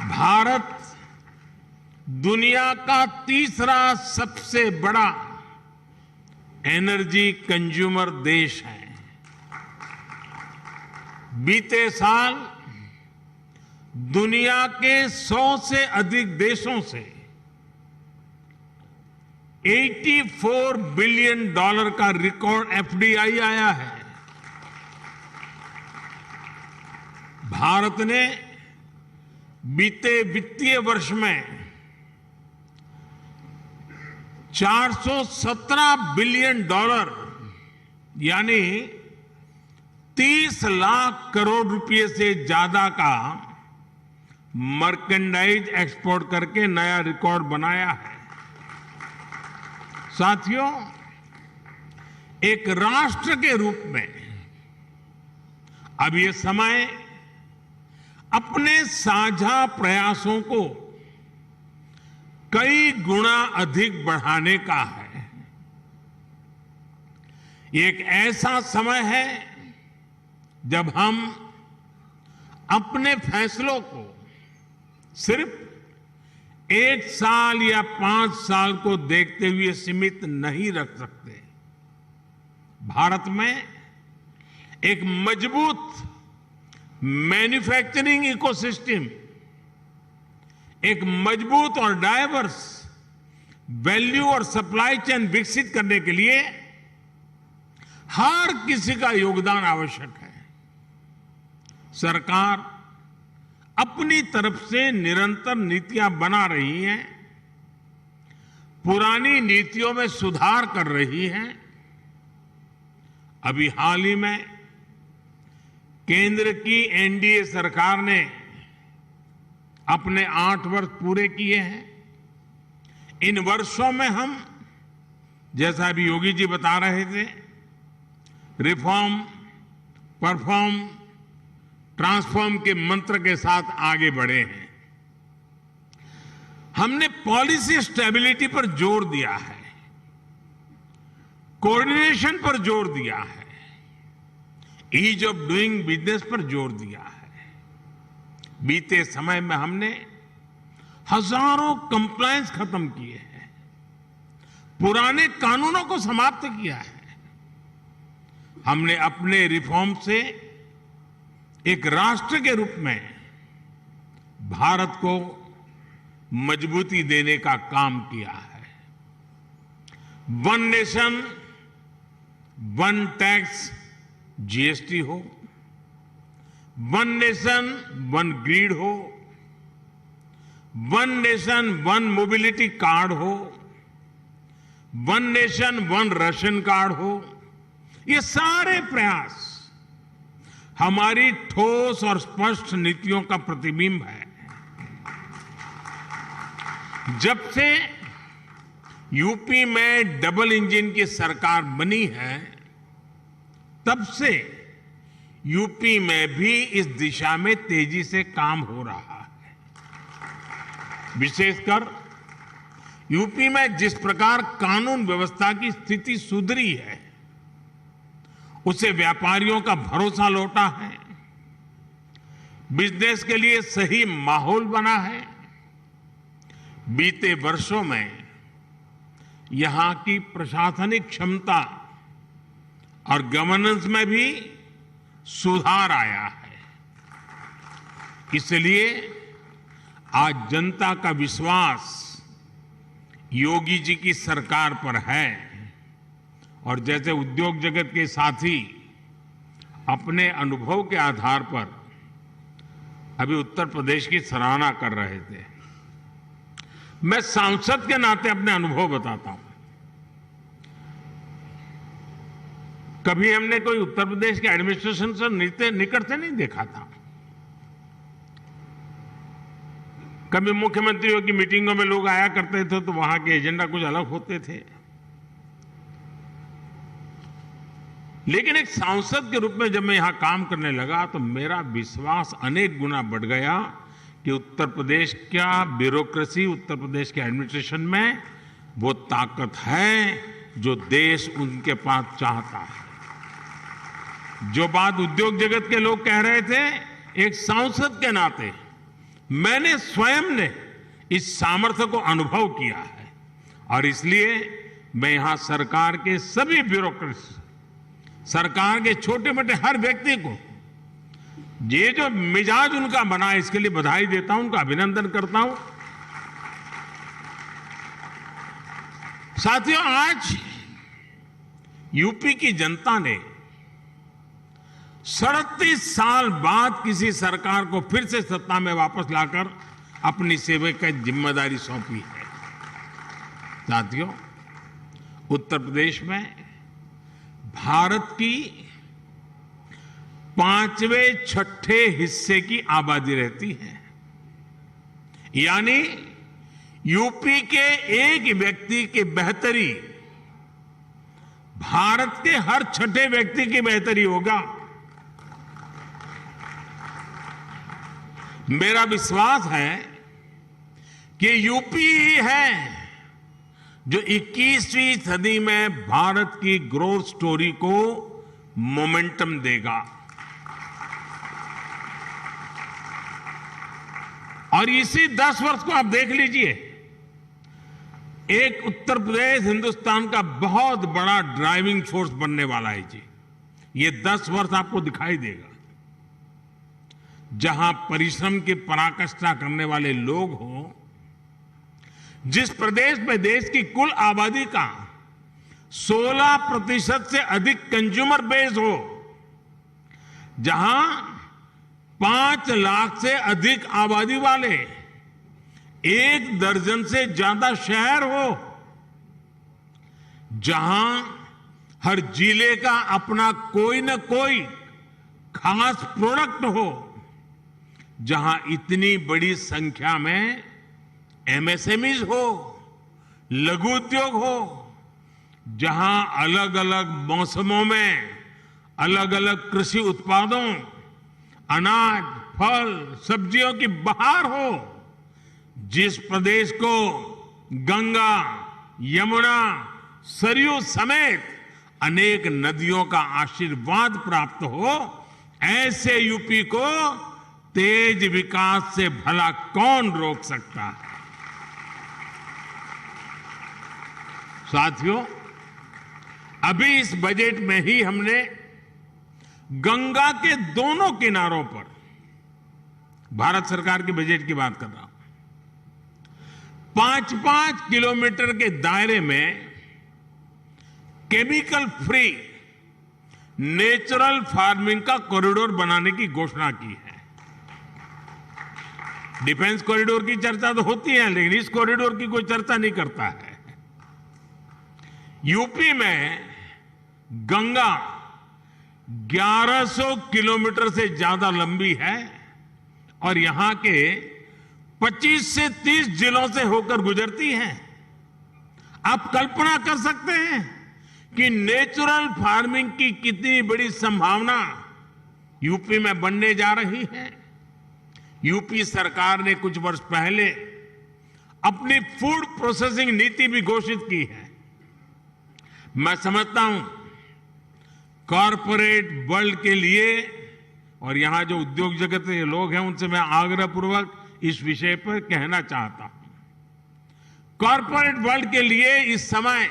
भारत दुनिया का तीसरा सबसे बड़ा एनर्जी कंज्यूमर देश है। बीते साल दुनिया के 100 से अधिक देशों से $84 बिलियन का रिकॉर्ड FDI आया है। भारत ने बीते वित्तीय वर्ष में $417 बिलियन यानी 30 लाख करोड़ रुपए से ज्यादा का मर्केंडाइज एक्सपोर्ट करके नया रिकॉर्ड बनाया है। साथियों, एक राष्ट्र के रूप में अब ये समय अपने साझा प्रयासों को कई गुना अधिक बढ़ाने का है। ये एक ऐसा समय है जब हम अपने फैसलों को सिर्फ 1 साल या 5 साल को देखते हुए सीमित नहीं रख सकते। भारत में एक मजबूत मैन्युफैक्चरिंग इकोसिस्टम, एक मजबूत और डाइवर्स वैल्यू और सप्लाई चेन विकसित करने के लिए हर किसी का योगदान आवश्यक है। सरकार अपनी तरफ से निरंतर नीतियां बना रही है, पुरानी नीतियों में सुधार कर रही है। अभी हाल ही में केंद्र की एनडीए सरकार ने अपने 8 वर्ष पूरे किए हैं। इन वर्षों में हम, जैसा अभी योगी जी बता रहे थे, रिफॉर्म, परफॉर्म, ट्रांसफॉर्म के मंत्र के साथ आगे बढ़े हैं। हमने पॉलिसी स्टेबिलिटी पर जोर दिया है, कोऑर्डिनेशन पर जोर दिया है, ईज ऑफ डूइंग बिजनेस पर जोर दिया है। बीते समय में हमने हजारों कंप्लायंस खत्म किए हैं, पुराने कानूनों को समाप्त किया है। हमने अपने रिफॉर्म से एक राष्ट्र के रूप में भारत को मजबूती देने का काम किया है। One nation one tax GST हो, वन नेशन वन ग्रिड हो, one nation one mobility card हो, one nation one ration card हो, ये सारे प्रयास हमारी ठोस और स्पष्ट नीतियों का प्रतिबिंब है। जब से यूपी में डबल इंजन की सरकार बनी है, तब से यूपी में भी इस दिशा में तेजी से काम हो रहा है। विशेषकर यूपी में जिस प्रकार कानून व्यवस्था की स्थिति सुधरी है, उससे व्यापारियों का भरोसा लौटा है, बिजनेस के लिए सही माहौल बना है। बीते वर्षों में यहां की प्रशासनिक क्षमता और गवर्नेंस में भी सुधार आया है। इसलिए आज जनता का विश्वास योगी जी की सरकार पर है और जैसे उद्योग जगत के साथी अपने अनुभव के आधार पर अभी उत्तर प्रदेश की सराहना कर रहे थे, मैं सांसद के नाते अपने अनुभव बताता हूं। कभी हमने कोई उत्तर प्रदेश के एडमिनिस्ट्रेशन से निकट से नहीं देखा था। कभी मुख्यमंत्रियों की मीटिंगों में लोग आया करते थे तो वहां के एजेंडा कुछ अलग होते थे, लेकिन एक सांसद के रूप में जब मैं यहां काम करने लगा तो मेरा विश्वास अनेक गुना बढ़ गया कि उत्तर प्रदेश का ब्यूरोक्रेसी, उत्तर प्रदेश के एडमिनिस्ट्रेशन में वो ताकत है जो देश उनके पास चाहता है। जो बात उद्योग जगत के लोग कह रहे थे, एक सांसद के नाते मैंने स्वयं ने इस सामर्थ्य को अनुभव किया है और इसलिए मैं यहां सरकार के सभी ब्यूरोक्रेट्स, सरकार के छोटे मोटे हर व्यक्ति को ये जो मिजाज उनका बना है इसके लिए बधाई देता हूं, उनका अभिनंदन करता हूं। साथियों, आज यूपी की जनता ने 37 साल बाद किसी सरकार को फिर से सत्ता में वापस लाकर अपनी सेवा की जिम्मेदारी सौंपी है। साथियों, उत्तर प्रदेश में भारत की 5वें-6ठे हिस्से की आबादी रहती है। यानी यूपी के एक व्यक्ति की बेहतरी भारत के हर छठे व्यक्ति की बेहतरी होगा। मेरा विश्वास है कि यूपी ही है जो 21वीं सदी में भारत की ग्रोथ स्टोरी को मोमेंटम देगा। और इसी 10 वर्ष को आप देख लीजिए, एक उत्तर प्रदेश हिंदुस्तान का बहुत बड़ा ड्राइविंग फोर्स बनने वाला है जी। ये 10 वर्ष आपको दिखाई देगा, जहां परिश्रम की पराकाष्ठा करने वाले लोग हों, जिस प्रदेश में देश की कुल आबादी का 16% से अधिक कंज्यूमर बेस हो, जहां 5 लाख से अधिक आबादी वाले 1 दर्जन से ज्यादा शहर हो, जहां हर जिले का अपना कोई न कोई खास प्रोडक्ट हो, जहां इतनी बड़ी संख्या में एमएसएमईज हो, लघु उद्योग हो, जहां अलग अलग मौसमों में अलग अलग कृषि उत्पादों, अनाज, फल, सब्जियों की बहार हो, जिस प्रदेश को गंगा, यमुना, सरयू समेत अनेक नदियों का आशीर्वाद प्राप्त हो, ऐसे यूपी को तेज विकास से भला कौन रोक सकता है। साथियों, अभी इस बजट में ही हमने गंगा के दोनों किनारों पर, भारत सरकार के बजट की बात कर रहा हूं, 5-5 किलोमीटर के दायरे में केमिकल फ्री नेचुरल फार्मिंग का कॉरिडोर बनाने की घोषणा की है। डिफेंस कॉरिडोर की चर्चा तो होती है, लेकिन इस कॉरिडोर की कोई चर्चा नहीं करता है। यूपी में गंगा 1100 किलोमीटर से ज्यादा लंबी है और यहां के 25 से 30 जिलों से होकर गुजरती है। आप कल्पना कर सकते हैं कि नेचुरल फार्मिंग की कितनी बड़ी संभावना यूपी में बनने जा रही है। यूपी सरकार ने कुछ वर्ष पहले अपनी फूड प्रोसेसिंग नीति भी घोषित की है। मैं समझता हूं कॉरपोरेट वर्ल्ड के लिए, और यहां जो उद्योग जगत के लोग हैं उनसे मैं आग्रहपूर्वक इस विषय पर कहना चाहता हूं, कॉरपोरेट वर्ल्ड के लिए इस समय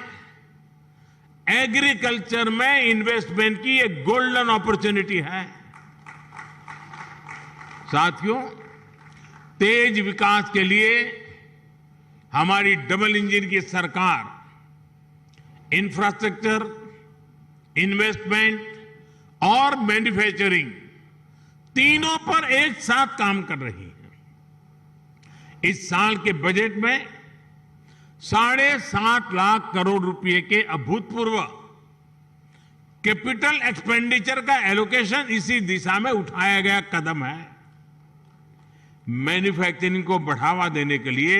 एग्रीकल्चर में इन्वेस्टमेंट की एक गोल्डन अपॉर्चुनिटी है। साथियों, तेज विकास के लिए हमारी डबल इंजन की सरकार इंफ्रास्ट्रक्चर, इन्वेस्टमेंट और मैन्युफैक्चरिंग तीनों पर एक साथ काम कर रही है। इस साल के बजट में 7.5 लाख करोड़ रुपए के अभूतपूर्व कैपिटल एक्सपेंडिचर का एलोकेशन इसी दिशा में उठाया गया कदम है। मैन्युफैक्चरिंग को बढ़ावा देने के लिए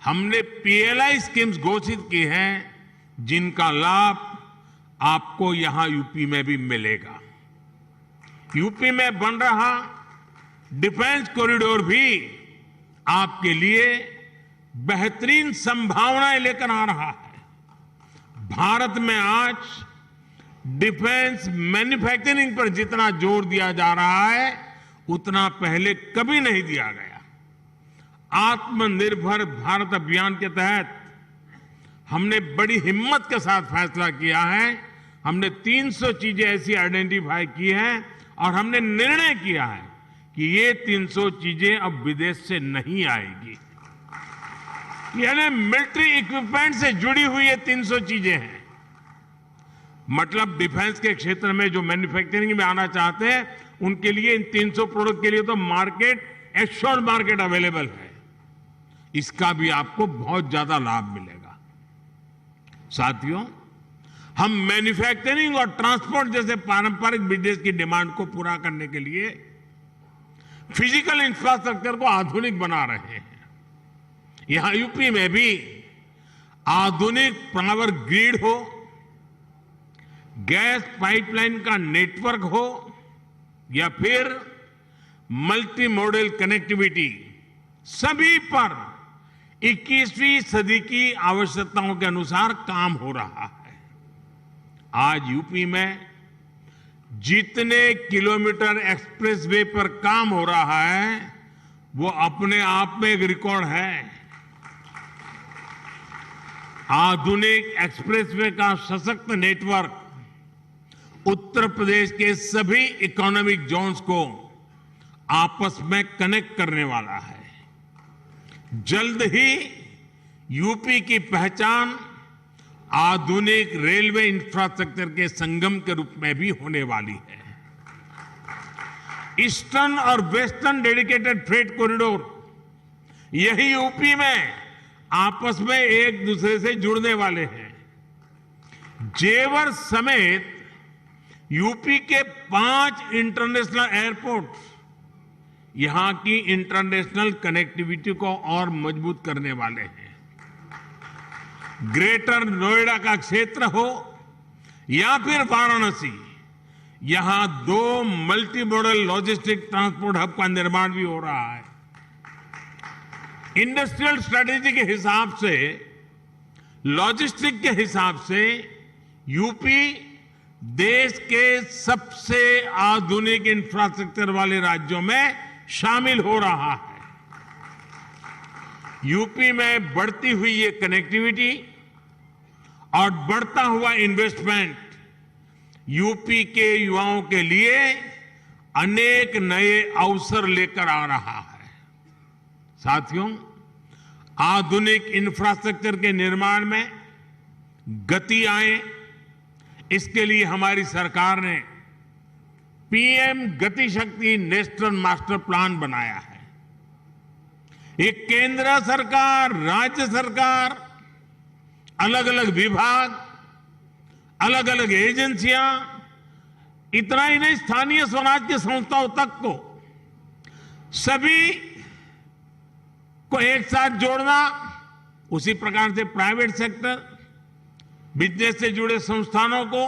हमने पीएलआई स्कीम्स घोषित की हैं, जिनका लाभ आपको यहां यूपी में भी मिलेगा। यूपी में बन रहा डिफेंस कॉरिडोर भी आपके लिए बेहतरीन संभावनाएं लेकर आ रहा है। भारत में आज डिफेंस मैन्युफैक्चरिंग पर जितना जोर दिया जा रहा है, उतना पहले कभी नहीं दिया गया। आत्मनिर्भर भारत अभियान के तहत हमने बड़ी हिम्मत के साथ फैसला किया है। हमने 300 चीजें ऐसी आइडेंटिफाई की हैं और हमने निर्णय किया है कि ये 300 चीजें अब विदेश से नहीं आएगी। यानी मिलिट्री इक्विपमेंट से जुड़ी हुई ये 300 चीजें हैं। मतलब डिफेंस के क्षेत्र में जो मैन्युफैक्चरिंग में आना चाहते हैं, उनके लिए इन 300 प्रोडक्ट के लिए तो मार्केट, एश्योर्ड मार्केट अवेलेबल है। इसका भी आपको बहुत ज्यादा लाभ मिलेगा। साथियों, हम मैन्युफैक्चरिंग और ट्रांसपोर्ट जैसे पारंपरिक बिजनेस की डिमांड को पूरा करने के लिए फिजिकल इंफ्रास्ट्रक्चर को आधुनिक बना रहे हैं। यहां यूपी में भी आधुनिक पावर ग्रिड हो, गैस पाइपलाइन का नेटवर्क हो या फिर मल्टी मॉडल कनेक्टिविटी, सभी पर 21वीं सदी की आवश्यकताओं के अनुसार काम हो रहा है। आज यूपी में जितने किलोमीटर एक्सप्रेसवे पर काम हो रहा है वो अपने आप में एक रिकॉर्ड है। आधुनिक एक्सप्रेसवे का सशक्त नेटवर्क उत्तर प्रदेश के सभी इकोनॉमिक जोन्स को आपस में कनेक्ट करने वाला है। जल्द ही ईपी की पहचान आधुनिक रेलवे इंफ्रास्ट्रक्चर के संगम के रूप में भी होने वाली है। ईस्टर्न और वेस्टर्न डेडिकेटेड फ्रेट कॉरिडोर, यही यूपी में आपस में एक दूसरे से जुड़ने वाले हैं। जेवर समेत यूपी के 5 इंटरनेशनल एयरपोर्ट यहां की इंटरनेशनल कनेक्टिविटी को और मजबूत करने वाले हैं। ग्रेटर नोएडा का क्षेत्र हो या फिर वाराणसी, यहां 2 multi modal logistic transport hub का निर्माण भी हो रहा है। इंडस्ट्रियल स्ट्रेटेजी के हिसाब से, लॉजिस्टिक के हिसाब से यूपी देश के सबसे आधुनिक इंफ्रास्ट्रक्चर वाले राज्यों में शामिल हो रहा है। यूपी में बढ़ती हुई ये कनेक्टिविटी और बढ़ता हुआ इन्वेस्टमेंट यूपी के युवाओं के लिए अनेक नए अवसर लेकर आ रहा है। साथियों, आधुनिक इंफ्रास्ट्रक्चर के निर्माण में गति आए, इसके लिए हमारी सरकार ने पीएम गति शक्ति नेशनल मास्टर प्लान बनाया है। एक केंद्र सरकार, राज्य सरकार, अलग अलग विभाग, अलग अलग एजेंसियां, इतना ही नहीं, स्थानीय स्वराज की संस्थाओं तक को, सभी को एक साथ जोड़ना, उसी प्रकार से प्राइवेट सेक्टर, बिजनेस से जुड़े संस्थानों को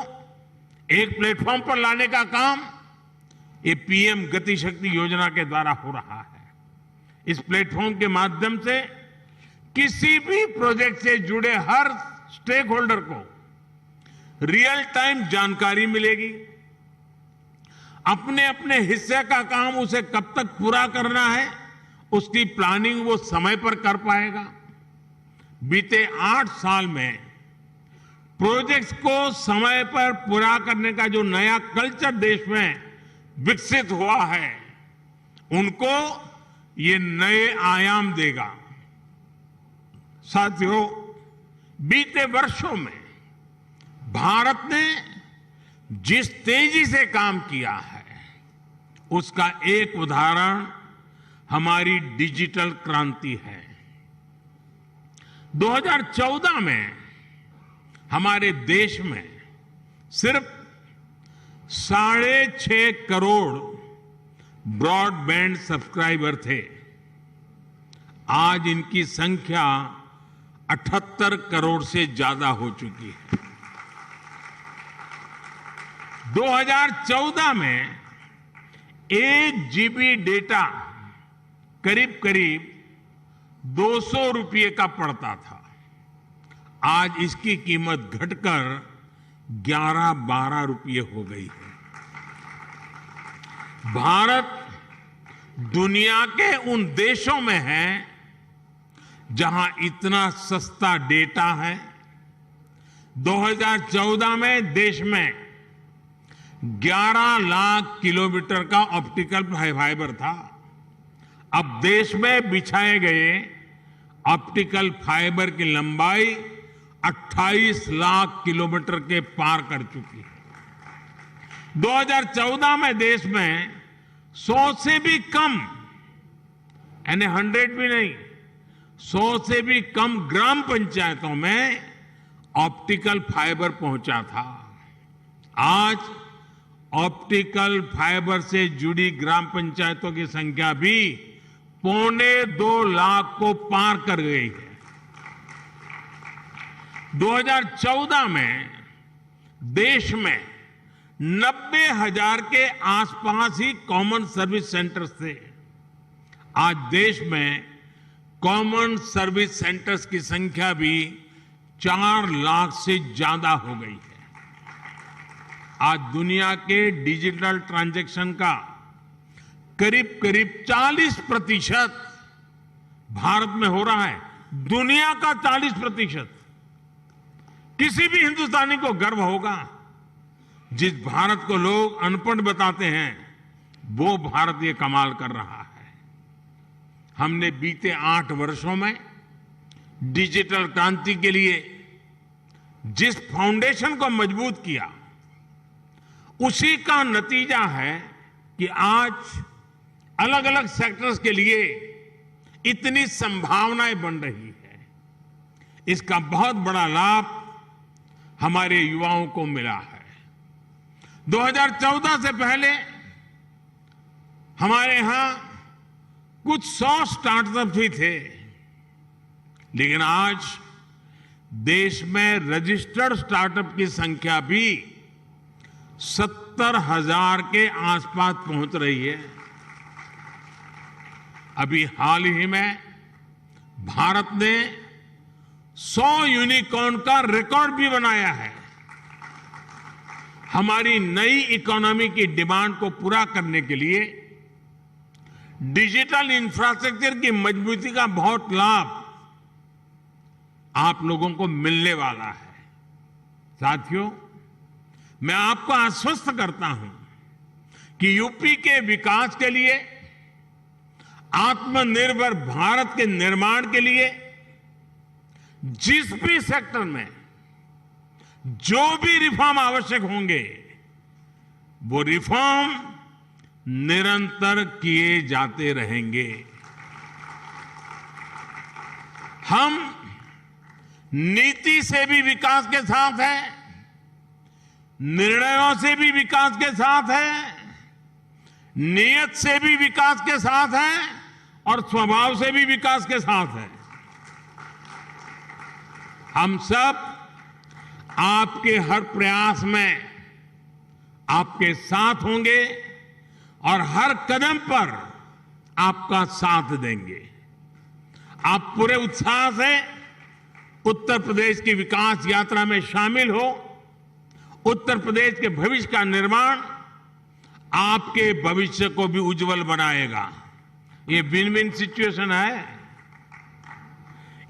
एक प्लेटफॉर्म पर लाने का काम ये पीएम गति शक्ति योजना के द्वारा हो रहा है। इस प्लेटफॉर्म के माध्यम से किसी भी प्रोजेक्ट से जुड़े हर स्टेक होल्डर को रियल टाइम जानकारी मिलेगी। अपने अपने हिस्से का काम उसे कब तक पूरा करना है, उसकी प्लानिंग वो समय पर कर पाएगा। बीते 8 साल में प्रोजेक्ट्स को समय पर पूरा करने का जो नया कल्चर देश में विकसित हुआ है, उनको ये नए आयाम देगा। साथियों, बीते वर्षों में भारत ने जिस तेजी से काम किया है, उसका एक उदाहरण हमारी डिजिटल क्रांति है। 2014 में हमारे देश में सिर्फ 6.5 करोड़ ब्रॉडबैंड सब्सक्राइबर थे। आज इनकी संख्या 78 करोड़ से ज्यादा हो चुकी है। 2014 में 1 GB डेटा करीब करीब 200 रुपये का पड़ता था। आज इसकी कीमत घटकर 11-12 रुपये हो गई है। भारत दुनिया के उन देशों में है जहां इतना सस्ता डेटा है। 2014 में देश में 11 लाख किलोमीटर का ऑप्टिकल फाइबर था। अब देश में बिछाए गए ऑप्टिकल फाइबर की लंबाई 28 लाख किलोमीटर के पार कर चुकी है। 2014 में देश में 100 से भी कम, यानी 100 भी नहीं, 100 से भी कम ग्राम पंचायतों में ऑप्टिकल फाइबर पहुंचा था। आज ऑप्टिकल फाइबर से जुड़ी ग्राम पंचायतों की संख्या भी 2.25 लाख को पार कर गई है। 2014 में देश में 90,000 के आसपास ही कॉमन सर्विस सेंटर्स थे। आज देश में कॉमन सर्विस सेंटर्स की संख्या भी 4 लाख से ज्यादा हो गई है। आज दुनिया के डिजिटल ट्रांजैक्शन का करीब 40% भारत में हो रहा है। दुनिया का 40%। किसी भी हिंदुस्तानी को गर्व होगा। जिस भारत को लोग अनपढ़ बताते हैं, वो भारत ये कमाल कर रहा है। हमने बीते 8 वर्षों में डिजिटल क्रांति के लिए जिस फाउंडेशन को मजबूत किया, उसी का नतीजा है कि आज अलग अलग सेक्टर्स के लिए इतनी संभावनाएं बन रही है। इसका बहुत बड़ा लाभ हमारे युवाओं को मिला है। 2014 से पहले हमारे यहां कुछ 100 स्टार्टअप ही थे, लेकिन आज देश में रजिस्टर्ड स्टार्टअप की संख्या भी 70,000 के आसपास पहुंच रही है। अभी हाल ही में भारत ने 100 यूनिकॉर्न का रिकॉर्ड भी बनाया है। हमारी नई इकोनॉमी की डिमांड को पूरा करने के लिए डिजिटल इंफ्रास्ट्रक्चर की मजबूती का बहुत लाभ आप लोगों को मिलने वाला है। साथियों, मैं आपको आश्वस्त करता हूं कि यूपी के विकास के लिए, आत्मनिर्भर भारत के निर्माण के लिए जिस भी सेक्टर में जो भी रिफॉर्म आवश्यक होंगे, वो रिफॉर्म निरंतर किए जाते रहेंगे। हम नीति से भी विकास के साथ हैं, निर्णयों से भी विकास के साथ हैं, नियत से भी विकास के साथ हैं और स्वभाव से भी विकास के साथ हैं। हम सब आपके हर प्रयास में आपके साथ होंगे और हर कदम पर आपका साथ देंगे। आप पूरे उत्साह से उत्तर प्रदेश की विकास यात्रा में शामिल हो। उत्तर प्रदेश के भविष्य का निर्माण आपके भविष्य को भी उज्जवल बनाएगा। ये विन विन सिचुएशन है।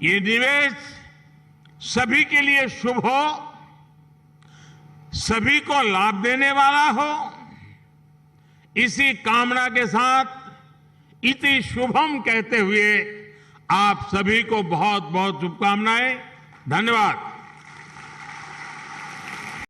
ये निवेश सभी के लिए शुभ हो, सभी को लाभ देने वाला हो। इसी कामना के साथ इति शुभम कहते हुए आप सभी को बहुत बहुत शुभकामनाएं। धन्यवाद।